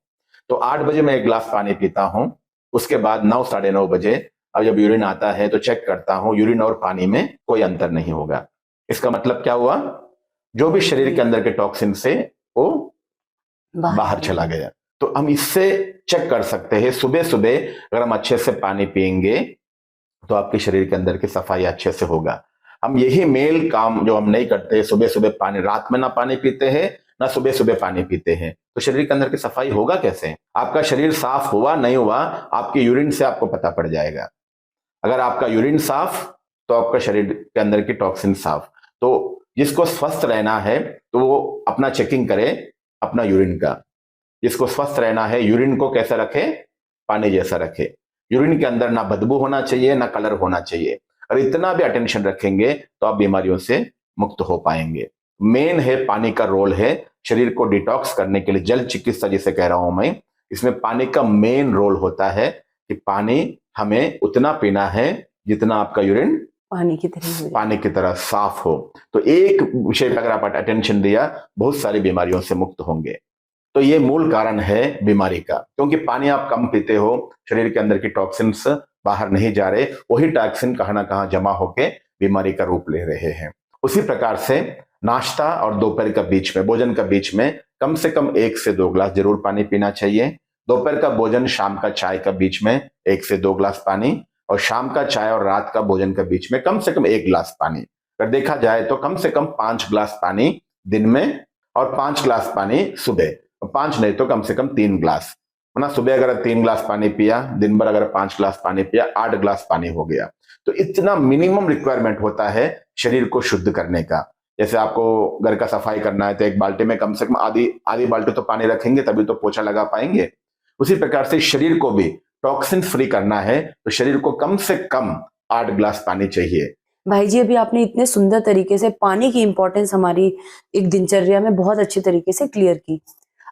तो 8 बजे मैं 1 ग्लास पानी पीता हूं। उसके बाद 9 साढ़े 9 बजे अब जब यूरिन आता है तो चेक करता हूं, यूरिन और पानी में कोई अंतर नहीं होगा। इसका मतलब क्या हुआ? जो भी शरीर के अंदर के टॉक्सिन से वो बाहर चला गया। तो हम इससे चेक कर सकते हैं। सुबह सुबह अगर हम अच्छे से पानी पिएंगे तो आपके शरीर के अंदर की सफाई अच्छे से होगा। हम यही मेल काम जो हम नहीं करते, सुबह सुबह पानी, रात में ना पानी पीते हैं ना सुबह सुबह पानी पीते हैं, तो शरीर के अंदर की सफाई होगा कैसे? आपका शरीर साफ हुआ नहीं हुआ आपके यूरिन से आपको पता पड़ जाएगा। अगर आपका यूरिन साफ तो आपका शरीर के अंदर की टॉक्सिन साफ। तो जिसको स्वस्थ रहना है तो वो अपना चेकिंग करे, अपना यूरिन का। जिसको स्वस्थ रहना है, यूरिन को कैसा रखे? पानी जैसा रखे। यूरिन के अंदर ना बदबू होना चाहिए, ना कलर होना चाहिए। और इतना भी अटेंशन रखेंगे तो आप बीमारियों से मुक्त हो पाएंगे। मेन है पानी का रोल है शरीर को डिटॉक्स करने के लिए, जल चिकित्सा जिसे कह रहा हूं मैं, इसमें पानी का मेन रोल होता है कि पानी हमें उतना पीना है जितना आपका यूरिन पानी की तरह साफ हो। तो एक विषय पर अगर आप अटेंशन दिया, बहुत सारी बीमारियों से मुक्त होंगे। तो ये मूल कारण है बीमारी का, क्योंकि पानी आप कम पीते हो, शरीर के अंदर की टॉक्सिन्स बाहर नहीं जा रहे, वही टॉक्सिन कहां ना कहां जमा होके बीमारी का रूप ले रहे हैं। उसी प्रकार से नाश्ता और दोपहर का बीच में, भोजन का बीच में कम से कम 1 से 2 गिलास जरूर पानी पीना चाहिए। दोपहर का भोजन, शाम का चाय का बीच में 1 से 2 गिलास पानी, और शाम का चाय और रात का भोजन का बीच में कम से कम 1 गिलास पानी। अगर देखा जाए तो कम से कम 5 गिलास पानी दिन में, और 5 गिलास पानी सुबह, 5 नहीं तो कम से कम 3 गिलास। ना सुबह अगर 3 गिलास पानी पिया, दिन भर अगर 5 गिलास पानी पिया, 8 गिलास पानी हो गया। तो इतना मिनिमम रिक्वायरमेंट होता है शरीर को शुद्ध करने का। जैसे आपको घर का सफाई करना है तो एक बाल्टी में कम से कम आधी बाल्टी तो पानी रखेंगे, तभी तो पोछा लगा पाएंगे। उसी प्रकार से शरीर को भी टॉक्सिन फ्री करना है तो शरीर को कम से कम 8 गिलास पानी चाहिए। भाई जी, अभी आपने इतने सुंदर तरीके से पानी की इंपॉर्टेंस हमारी एक दिनचर्या में बहुत अच्छे तरीके से क्लियर की।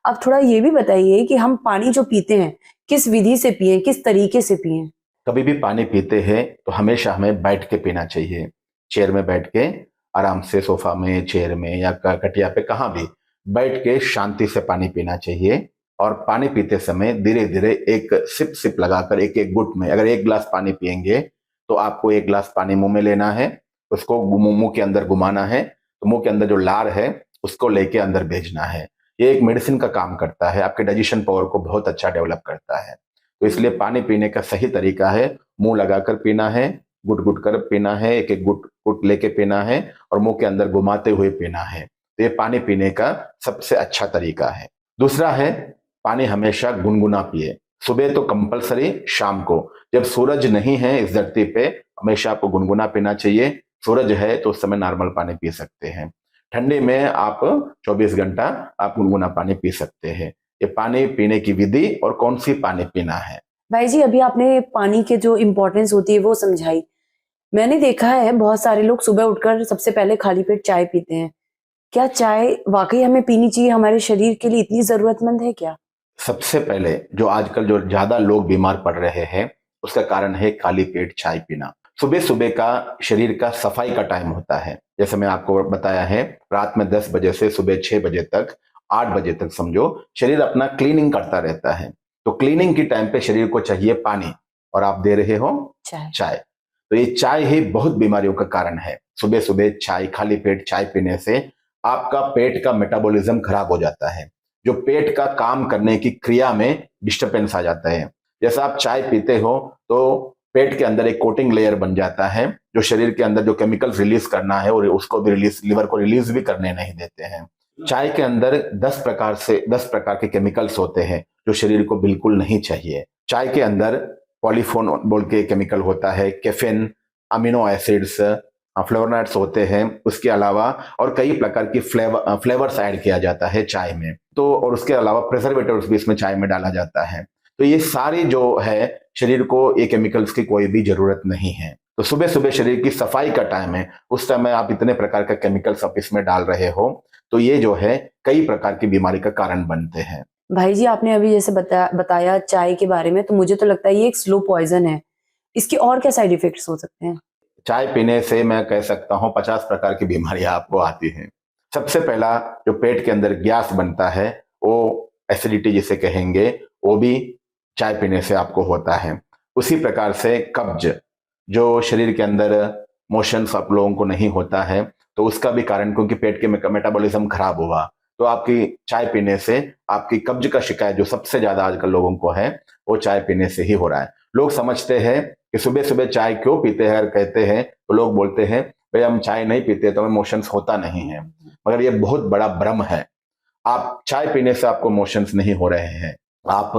अब थोड़ा ये भी बताइए कि हम पानी जो पीते हैं किस विधि से पिए, किस तरीके से पिए? कभी भी पानी पीते हैं तो हमेशा हमें बैठ के पीना चाहिए। चेयर में बैठ के आराम से, सोफा में, चेयर में या कटिया पे, कहाँ भी बैठ के शांति से पानी पीना चाहिए। और पानी पीते समय धीरे धीरे एक सिप सिप लगाकर, एक एक गुट में, अगर 1 गिलास पानी पिएंगे तो आपको 1 गिलास पानी मुंह में लेना है, उसको मुंह के अंदर घुमाना है, तो मुंह के अंदर जो लार है उसको लेके अंदर भेजना है। ये एक मेडिसिन का काम करता है, आपके डाइजेशन पावर को बहुत अच्छा डेवलप करता है। तो इसलिए पानी पीने का सही तरीका है मुंह लगाकर पीना है, गुट गुट कर पीना है, एक एक गुट गुट लेके पीना है, और मुंह के अंदर घुमाते हुए पीना है। तो ये पानी पीने का सबसे अच्छा तरीका है। दूसरा है, पानी हमेशा गुनगुना पिए। सुबह तो कंपलसरी, शाम को जब सूरज नहीं है इस धरती पे, हमेशा आपको गुनगुना पीना चाहिए। सूरज है तो उस समय नॉर्मल पानी पी सकते हैं। ठंडी में आप 24 घंटा आप गुनगुना पानी पी सकते हैं। ये पानी पीने की विधि और कौन सी पानी पीना है। भाई जी, अभी आपने पानी के जो इम्पोर्टेंस होती है वो समझाई। मैंने देखा है बहुत सारे लोग सुबह उठकर सबसे पहले खाली पेट चाय पीते हैं। क्या चाय वाकई हमें पीनी चाहिए? हमारे शरीर के लिए इतनी जरूरतमंद है क्या? सबसे पहले जो आजकल जो ज्यादा लोग बीमार पड़ रहे हैं उसका कारण है खाली पेट चाय पीना। सुबह सुबह का शरीर का सफाई का टाइम होता है, जैसे मैं आपको बताया है, रात में 10 बजे से सुबह 6 बजे तक, 8 बजे तक समझो, शरीर अपना क्लीनिंग करता रहता है। तो क्लीनिंग की टाइम पे शरीर को चाहिए पानी, और आप दे रहे हो चाय। तो ये चाय ही बहुत बीमारियों का कारण है। सुबह सुबह चाय, खाली पेट चाय पीने से आपका पेट का मेटाबॉलिज्म खराब हो जाता है, जो पेट का काम करने की क्रिया में डिस्टर्बेंस आ जाता है। जैसा आप चाय पीते हो तो पेट के अंदर एक कोटिंग लेयर बन जाता है, जो शरीर के अंदर जो केमिकल्स रिलीज करना है और उसको भी रिलीज, लिवर को रिलीज भी करने नहीं देते हैं। चाय के अंदर 10 प्रकार के केमिकल्स होते हैं जो शरीर को बिल्कुल नहीं चाहिए। चाय के अंदर पॉलीफोन बोल के केमिकल होता है, कैफीन, अमीनो एसिड्स, फ्लेवोनॉइड्स होते हैं। उसके अलावा और कई प्रकार की फ्लेवर्स ऐड किया जाता है चाय में। तो और उसके अलावा प्रिजर्वेटिव्स भी इसमें चाय में डाला जाता है। तो ये सारी जो है, शरीर को ये केमिकल्स की कोई भी जरूरत नहीं है। तो सुबह सुबह शरीर की सफाई का टाइम है, उस टाइम में आप इतने प्रकार का केमिकल्स आप इसमें डाल रहे हो, तो ये जो है कई प्रकार की बीमारी का कारण बनते हैं। भाई जी, आपने अभी जैसे बताया चाय के बारे में, तो मुझे तो लगता है ये एक स्लो पॉइजन है। इसके और क्या साइड इफेक्ट्स हो सकते हैं? चाय पीने से मैं कह सकता हूं 50 प्रकार की बीमारियां आपको आती हैं। सबसे पहला जो पेट के अंदर गैस बनता है, वो एसिडिटी जिसे कहेंगे, वो भी चाय पीने से आपको होता है। उसी प्रकार से कब्ज, जो शरीर के अंदर मोशंस आप लोगों को नहीं होता है, तो उसका भी कारण, क्योंकि पेट के मेटाबॉलिज्म खराब हुआ, तो आपकी चाय पीने से आपकी कब्ज का शिकायत जो सबसे ज्यादा आजकल लोगों को है, वो चाय पीने से ही हो रहा है। लोग समझते हैं कि सुबह सुबह चाय क्यों पीते हैं, अगर कहते हैं तो लोग बोलते हैं भाई हम चाय नहीं पीते तो हमें मोशंस होता नहीं है, मगर ये बहुत बड़ा भ्रम है। आप चाय पीने से आपको मोशंस नहीं हो रहे हैं। आप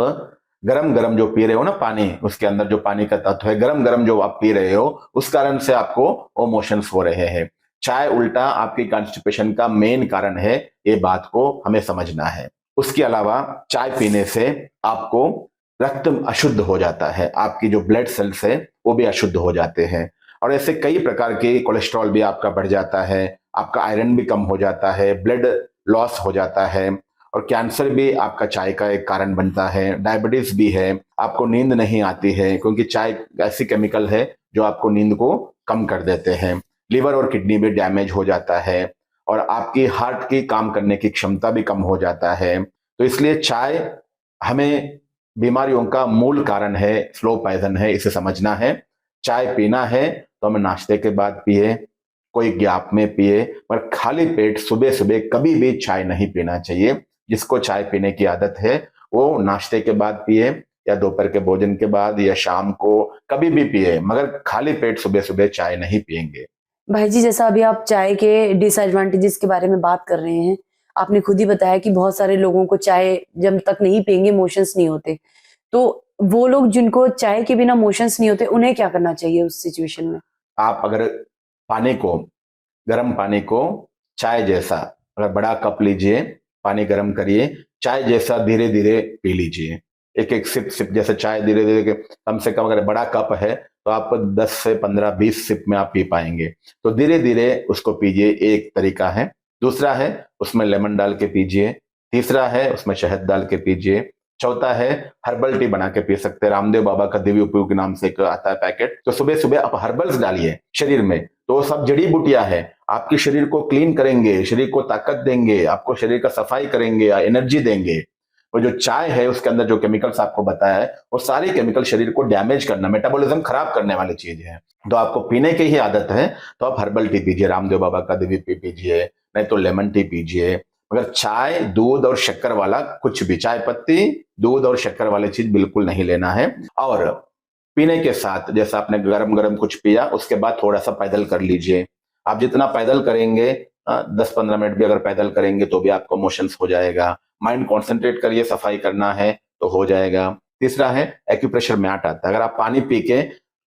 गरम गरम जो पी रहे हो ना पानी, उसके अंदर जो पानी का तत्व है, गरम गरम जो आप पी रहे हो, उस कारण से आपको वो मोशंस हो रहे हैं। चाय उल्टा आपकी कॉन्स्टिपेशन का मेन कारण है, ये बात को हमें समझना है। उसके अलावा चाय पीने से आपको रक्त अशुद्ध हो जाता है, आपकी जो ब्लड सेल्स है वो भी अशुद्ध हो जाते हैं, और ऐसे कई प्रकार के कोलेस्ट्रॉल भी आपका बढ़ जाता है, आपका आयरन भी कम हो जाता है, ब्लड लॉस हो जाता है, और कैंसर भी आपका चाय का एक कारण बनता है, डायबिटीज भी है, आपको नींद नहीं आती है क्योंकि चाय ऐसी केमिकल है जो आपको नींद को कम कर देते हैं, लिवर और किडनी भी डैमेज हो जाता है, और आपकी हार्ट की काम करने की क्षमता भी कम हो जाता है। तो इसलिए चाय हमें बीमारियों का मूल कारण है, स्लो पॉइजन है, इसे समझना है। चाय पीना है तो हमें नाश्ते के बाद पिए, कोई गैप में पिए, पर खाली पेट सुबह सुबह कभी भी चाय नहीं पीना चाहिए। जिसको चाय पीने की आदत है वो नाश्ते के बाद पिए, या दोपहर के भोजन के बाद, या शाम को, कभी भी पिए, मगर खाली पेट सुबह सुबह चाय नहीं पिएंगे। भाई जी, जैसा अभी आप चाय के डिसएडवांटेजेस के बारे में बात कर रहे हैं, आपने खुद ही बताया कि बहुत सारे लोगों को चाय जब तक नहीं पिएंगे मोशंस नहीं होते। तो वो लोग जिनको चाय के बिना मोशंस नहीं होते, उन्हें क्या करना चाहिए उस सिचुएशन में? आप अगर पानी को, गर्म पानी को चाय जैसा, अगर बड़ा कप लीजिए, पानी गर्म करिए, चाय जैसा धीरे धीरे पी लीजिए, एक एक सिप सिप जैसे चाय धीरे धीरे, कम से कम अगर बड़ा कप है तो आप 10 से 15-20 सिप में आप पी पाएंगे। तो धीरे धीरे उसको पीजिए, एक तरीका है। दूसरा है उसमें लेमन डाल के पीजिए। तीसरा है उसमें शहद डाल के पीजिए। चौथा है हर्बल टी बना के पी सकते हैं, रामदेव बाबा का दिव्य उपयोग के नाम से एक आता है पैकेट। तो सुबह सुबह आप हर्बल्स डालिए शरीर में, तो वो सब जड़ी बूटियां है, आपके शरीर को क्लीन करेंगे, शरीर को ताकत देंगे, आपको शरीर का सफाई करेंगे या एनर्जी देंगे। और जो चाय है उसके अंदर जो केमिकल्स आपको बताया है वो सारे केमिकल शरीर को डैमेज करना, मेटाबॉलिज्म खराब करने वाली चीज है। तो आपको पीने की ही आदत है तो आप हर्बल टी पीजिए, रामदेव बाबा का दिव्य टी पीजिए, नहीं तो लेमन टी पीजिए। मगर चाय, दूध और शक्कर वाला कुछ भी, चाय पत्ती, दूध और शक्कर वाली चीज बिल्कुल नहीं लेना है। और पीने के साथ जैसा आपने गरम गरम कुछ पिया उसके बाद थोड़ा सा पैदल कर लीजिए। आप जितना पैदल करेंगे, 10-15 मिनट भी अगर पैदल करेंगे तो भी आपको मोशंस हो जाएगा। माइंड कॉन्सेंट्रेट करिए, सफाई करना है तो हो जाएगा। तीसरा है एक्यूप्रेशर मैट आता है, अगर आप पानी पी के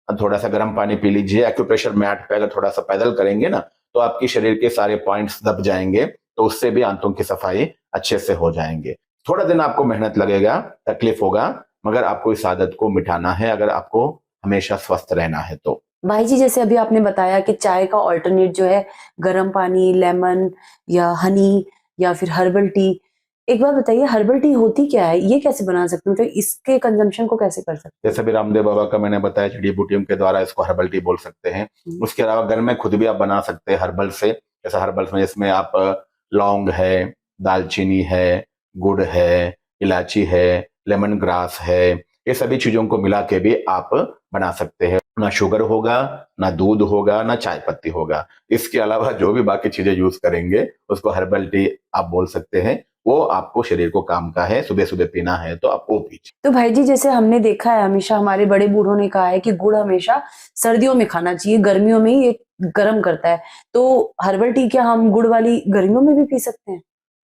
थोड़ा सा गर्म पानी पी लीजिए, एक्यूप्रेशर मैट पे अगर थोड़ा सा पैदल करेंगे ना तो आपकी शरीर के सारे पॉइंट्स दब जाएंगे, तो उससे भी आंतों की सफाई अच्छे से हो जाएंगे। थोड़ा दिन आपको मेहनत लगेगा, तकलीफ होगा, मगर आपको इस आदत को मिटाना है अगर आपको हमेशा स्वस्थ रहना है तो। भाई जी, जैसे अभी आपने बताया कि चाय का ऑल्टरनेट जो है गर्म पानी, लेमन या हनी या फिर हर्बल टी। एक बात बताइए, हर्बल टी होती क्या है? ये कैसे बना सकते हैं? तो इसके कंजम्पशन को कैसे कर सकते हैं? जैसे भी रामदेव बाबा का मैंने बताया, जड़ी बूटियों के द्वारा इसको हर्बल टी बोल सकते हैं। उसके अलावा घर में खुद भी आप बना सकते हैं हर्बल से। जैसे हर्बल्स में इसमें आप लौंग है, दालचीनी है, गुड़ है, इलायची है, लेमन ग्रास है, ये सभी चीजों को मिला के भी आप बना सकते हैं। ना शुगर होगा, ना दूध होगा, ना चाय पत्ती होगा। इसके अलावा जो भी बाकी चीजें यूज करेंगे उसको हर्बल टी आप बोल सकते हैं। वो आपको शरीर को काम का है, सुबह सुबह पीना है तो आप वो पीजिए। तो भाई जी, जैसे हमने देखा है, हमेशा हमारे बड़े बूढ़ों ने कहा है कि गुड़ हमेशा सर्दियों में खाना चाहिए, गर्मियों में ही ये गर्म करता है। तो हर्बल टी क्या हम गुड़ वाली गर्मियों में भी पी सकते हैं?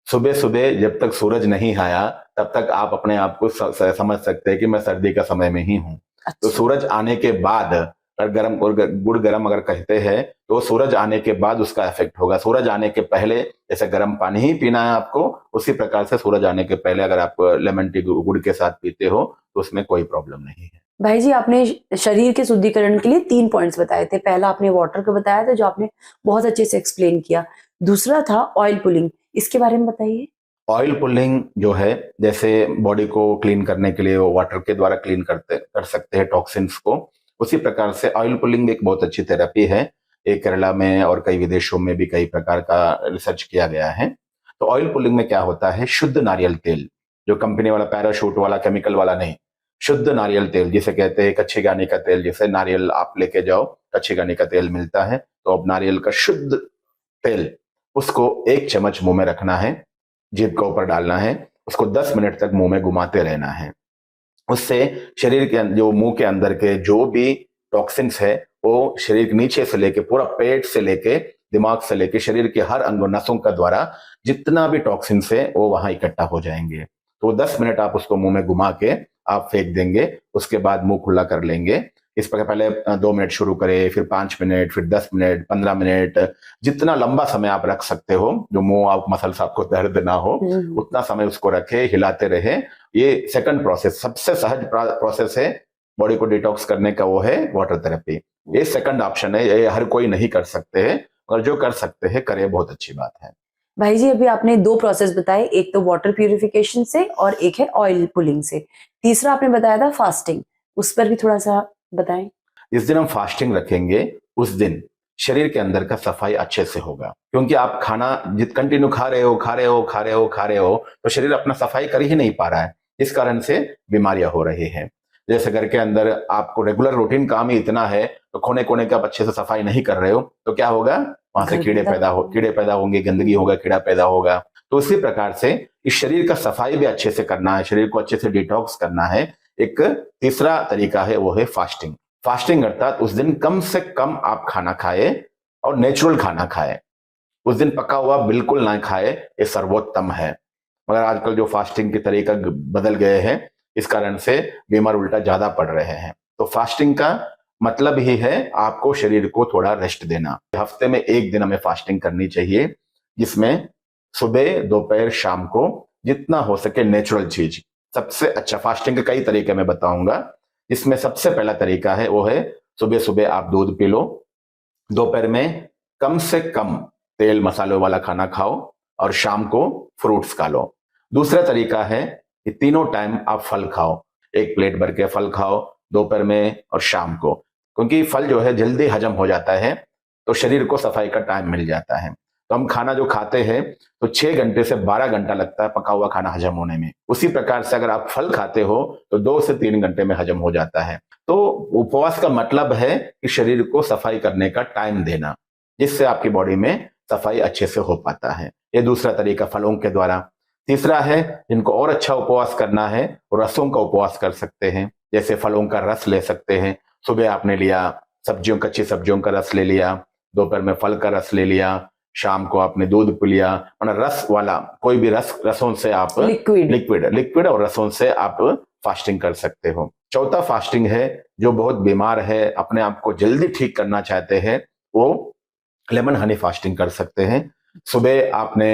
सुबह सुबह जब तक सूरज नहीं आया तब तक आप अपने आप को समझ सकते हैं कि मैं सर्दी का समय में ही हूँ। तो अच्छा। सूरज आने के बाद अगर गर्म और गुड़ गर्म अगर कहते हैं तो सूरज आने के बाद उसका इफेक्ट होगा। सूरज आने के पहले जैसे गर्म पानी ही पीना है आपको, उसी प्रकार से सूरज आने के पहले अगर आप लेमन टी गुड़ के साथ पीते हो तो उसमें कोई प्रॉब्लम नहीं है। भाई जी, आपने शरीर के शुद्धिकरण के लिए 3 पॉइंट्स बताए थे। पहला आपने वाटर का बताया था, जो आपने बहुत अच्छे से एक्सप्लेन किया। दूसरा था ऑयल पुलिंग, इसके बारे में बताइए। ऑयल पुलिंग जो है, जैसे बॉडी को क्लीन करने के लिए वो वाटर के द्वारा क्लीन कर सकते हैं टॉक्सिन्स को, उसी प्रकार से ऑयल पुलिंग एक बहुत अच्छी थेरेपी है। ये केरला में और कई विदेशों में भी कई प्रकार का रिसर्च किया गया है। तो ऑयल पुलिंग में क्या होता है, शुद्ध नारियल तेल, जो कंपनी वाला पैराशूट वाला केमिकल वाला नहीं, शुद्ध नारियल तेल जिसे कहते हैं कच्ची घानी का तेल। जैसे नारियल आप लेके जाओ, कच्ची घानी का तेल मिलता है, तो अब नारियल का शुद्ध तेल, उसको 1 चम्मच मुंह में रखना है, जीभ के ऊपर डालना है, उसको 10 मिनट तक मुंह में घुमाते रहना है। उससे शरीर के जो मुंह के अंदर के जो भी टॉक्सिन्स है वो शरीर के नीचे से लेके पूरा पेट से लेके दिमाग से लेके शरीर के हर अंग नसों का द्वारा जितना भी टॉक्सिन्स है वो वहां इकट्ठा हो जाएंगे। तो 10 मिनट आप उसको मुंह में घुमा के आप फेंक देंगे, उसके बाद मुंह खुला कर लेंगे। इस प्रकार पहले 2 मिनट शुरू करें, फिर 5 मिनट, फिर 10 मिनट, 15 मिनट, जितना लंबा समय आप रख सकते हो, जो मुंह आप मसल्स आपको दर्द ना हो, उतना समय उसको रखे, हिलाते रहे। ये सेकंड प्रोसेस, सबसे सहज प्रोसेस है बॉडी को डिटॉक्स करने का, वो है वाटर थेरेपी। ये सेकंड ऑप्शन है, ये हर कोई नहीं कर सकते हैं, और जो कर सकते हैं करे, बहुत अच्छी बात है। भाई जी, अभी आपने 2 प्रोसेस बताए, एक तो वाटर प्यूरिफिकेशन से और एक है ऑयल पुलिंग से। तीसरा आपने बताया था फास्टिंग, उस पर भी थोड़ा सा बताएं। जिस दिन हम फास्टिंग रखेंगे उस दिन शरीर के अंदर का सफाई अच्छे से होगा, क्योंकि आप खाना कंटिन्यू खा रहे हो, तो शरीर अपना सफाई कर ही नहीं पा रहा है। इस कारण से बीमारियां हो रही हैं। जैसे घर के अंदर आपको रेगुलर रूटीन काम ही इतना है, तो कोने कोने का आप अच्छे से सफाई नहीं कर रहे हो, तो क्या होगा, वहां से कीड़े पैदा होंगे, गंदगी होगा, कीड़ा पैदा होगा। तो उसी प्रकार से इस शरीर का सफाई भी अच्छे से करना है, शरीर को अच्छे से डिटॉक्स करना है। एक तीसरा तरीका है, वो है फास्टिंग। फास्टिंग अर्थात उस दिन कम से कम आप खाना खाए और नेचुरल खाना खाए, उस दिन पका हुआ बिल्कुल ना खाए, ये सर्वोत्तम है। मगर आजकल जो फास्टिंग के तरीका बदल गए हैं, इस कारण से बीमार उल्टा ज्यादा पड़ रहे हैं। तो फास्टिंग का मतलब ही है आपको शरीर को थोड़ा रेस्ट देना। हफ्ते में 1 दिन हमें फास्टिंग करनी चाहिए, जिसमें सुबह, दोपहर, शाम को जितना हो सके नेचुरल चीज सबसे अच्छा। फास्टिंग के कई तरीके मैं बताऊंगा, इसमें सबसे पहला तरीका है, वो है सुबह सुबह आप दूध पी लो, दोपहर में कम से कम तेल मसालों वाला खाना खाओ, और शाम को फ्रूट्स खा लो। दूसरा तरीका है कि तीनों टाइम आप फल खाओ, 1 प्लेट भर के फल खाओ दोपहर में और शाम को, क्योंकि फल जो है जल्दी हजम हो जाता है, तो शरीर को सफाई का टाइम मिल जाता है। तो हम खाना जो खाते हैं, तो 6 घंटे से 12 घंटा लगता है पका हुआ खाना हजम होने में। उसी प्रकार से अगर आप फल खाते हो तो 2 से 3 घंटे में हजम हो जाता है। तो उपवास का मतलब है कि शरीर को सफाई करने का टाइम देना, जिससे आपकी बॉडी में सफाई अच्छे से हो पाता है। ये दूसरा तरीका फलों के द्वारा। तीसरा है, जिनको और अच्छा उपवास करना है, वो रसों का उपवास कर सकते हैं। जैसे फलों का रस ले सकते हैं, सुबह आपने लिया, कच्ची सब्जियों का रस ले लिया, दोपहर में फल का रस ले लिया, शाम को आपने दूध पी लिया। मतलब रस वाला कोई भी रसों से आप लिक्विड और रसों से आप फास्टिंग कर सकते हो। चौथा फास्टिंग है, जो बहुत बीमार है, अपने आप को जल्दी ठीक करना चाहते हैं, वो लेमन हनी फास्टिंग कर सकते हैं। सुबह आपने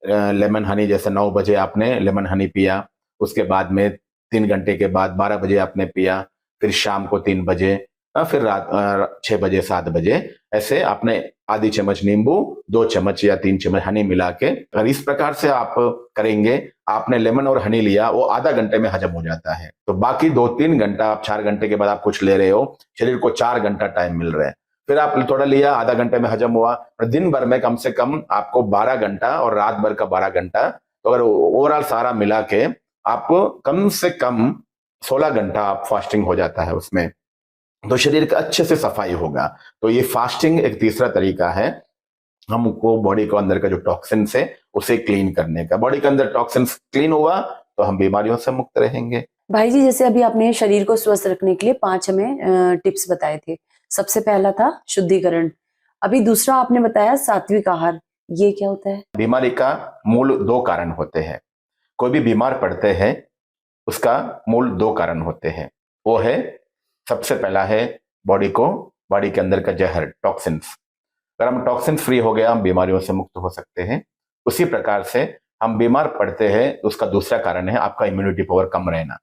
लेमन हनी, जैसे 9 बजे आपने लेमन हनी पिया, उसके बाद में 3 घंटे के बाद 12 बजे आपने पिया, फिर शाम को 3 बजे, फिर रात 6 बजे 7 बजे, ऐसे आपने आधी चम्मच नींबू, 2 चम्मच या 3 चम्मच हनी मिला के, अगर इस प्रकार से आप करेंगे, आपने लेमन और हनी लिया, वो आधा घंटे में हजम हो जाता है। तो बाकी 2-3 घंटा, आप 4 घंटे के बाद आप कुछ ले रहे हो, शरीर को 4 घंटा टाइम मिल रहा है। फिर आप थोड़ा लिया, आधा घंटे में हजम हुआ, और दिन भर में कम से कम आपको 12 घंटा और रात भर का 12 घंटा, तो अगर ओवरऑल सारा मिला के आपको कम से कम 16 घंटा आप फास्टिंग हो जाता है उसमें, तो शरीर का अच्छे से सफाई होगा। तो ये फास्टिंग एक तीसरा तरीका है हमको बॉडी को अंदर का जो टॉक्सिन्स है उसे क्लीन करने का। बॉडी के अंदर टॉक्सिन्स क्लीन हुआ तो हम बीमारियों से मुक्त रहेंगे। भाई जी, जैसे अभी आपने शरीर को स्वस्थ रखने के लिए 5 हमें टिप्स बताए थे। सबसे पहला था शुद्धिकरण, अभी दूसरा आपने बताया सात्विक आहार, ये क्या होता है? बीमारी का मूल 2 कारण होते हैं। कोई भी बीमार पड़ते हैं, उसका मूल 2 कारण होते हैं। वो है, सबसे पहला है बॉडी के अंदर का जहर, टॉक्सिन्स। अगर हम टॉक्सिन फ्री हो गया, हम बीमारियों से मुक्त हो सकते हैं। उसी प्रकार से हम बीमार पड़ते हैं, उसका दूसरा कारण है आपका इम्यूनिटी पावर कम रहना।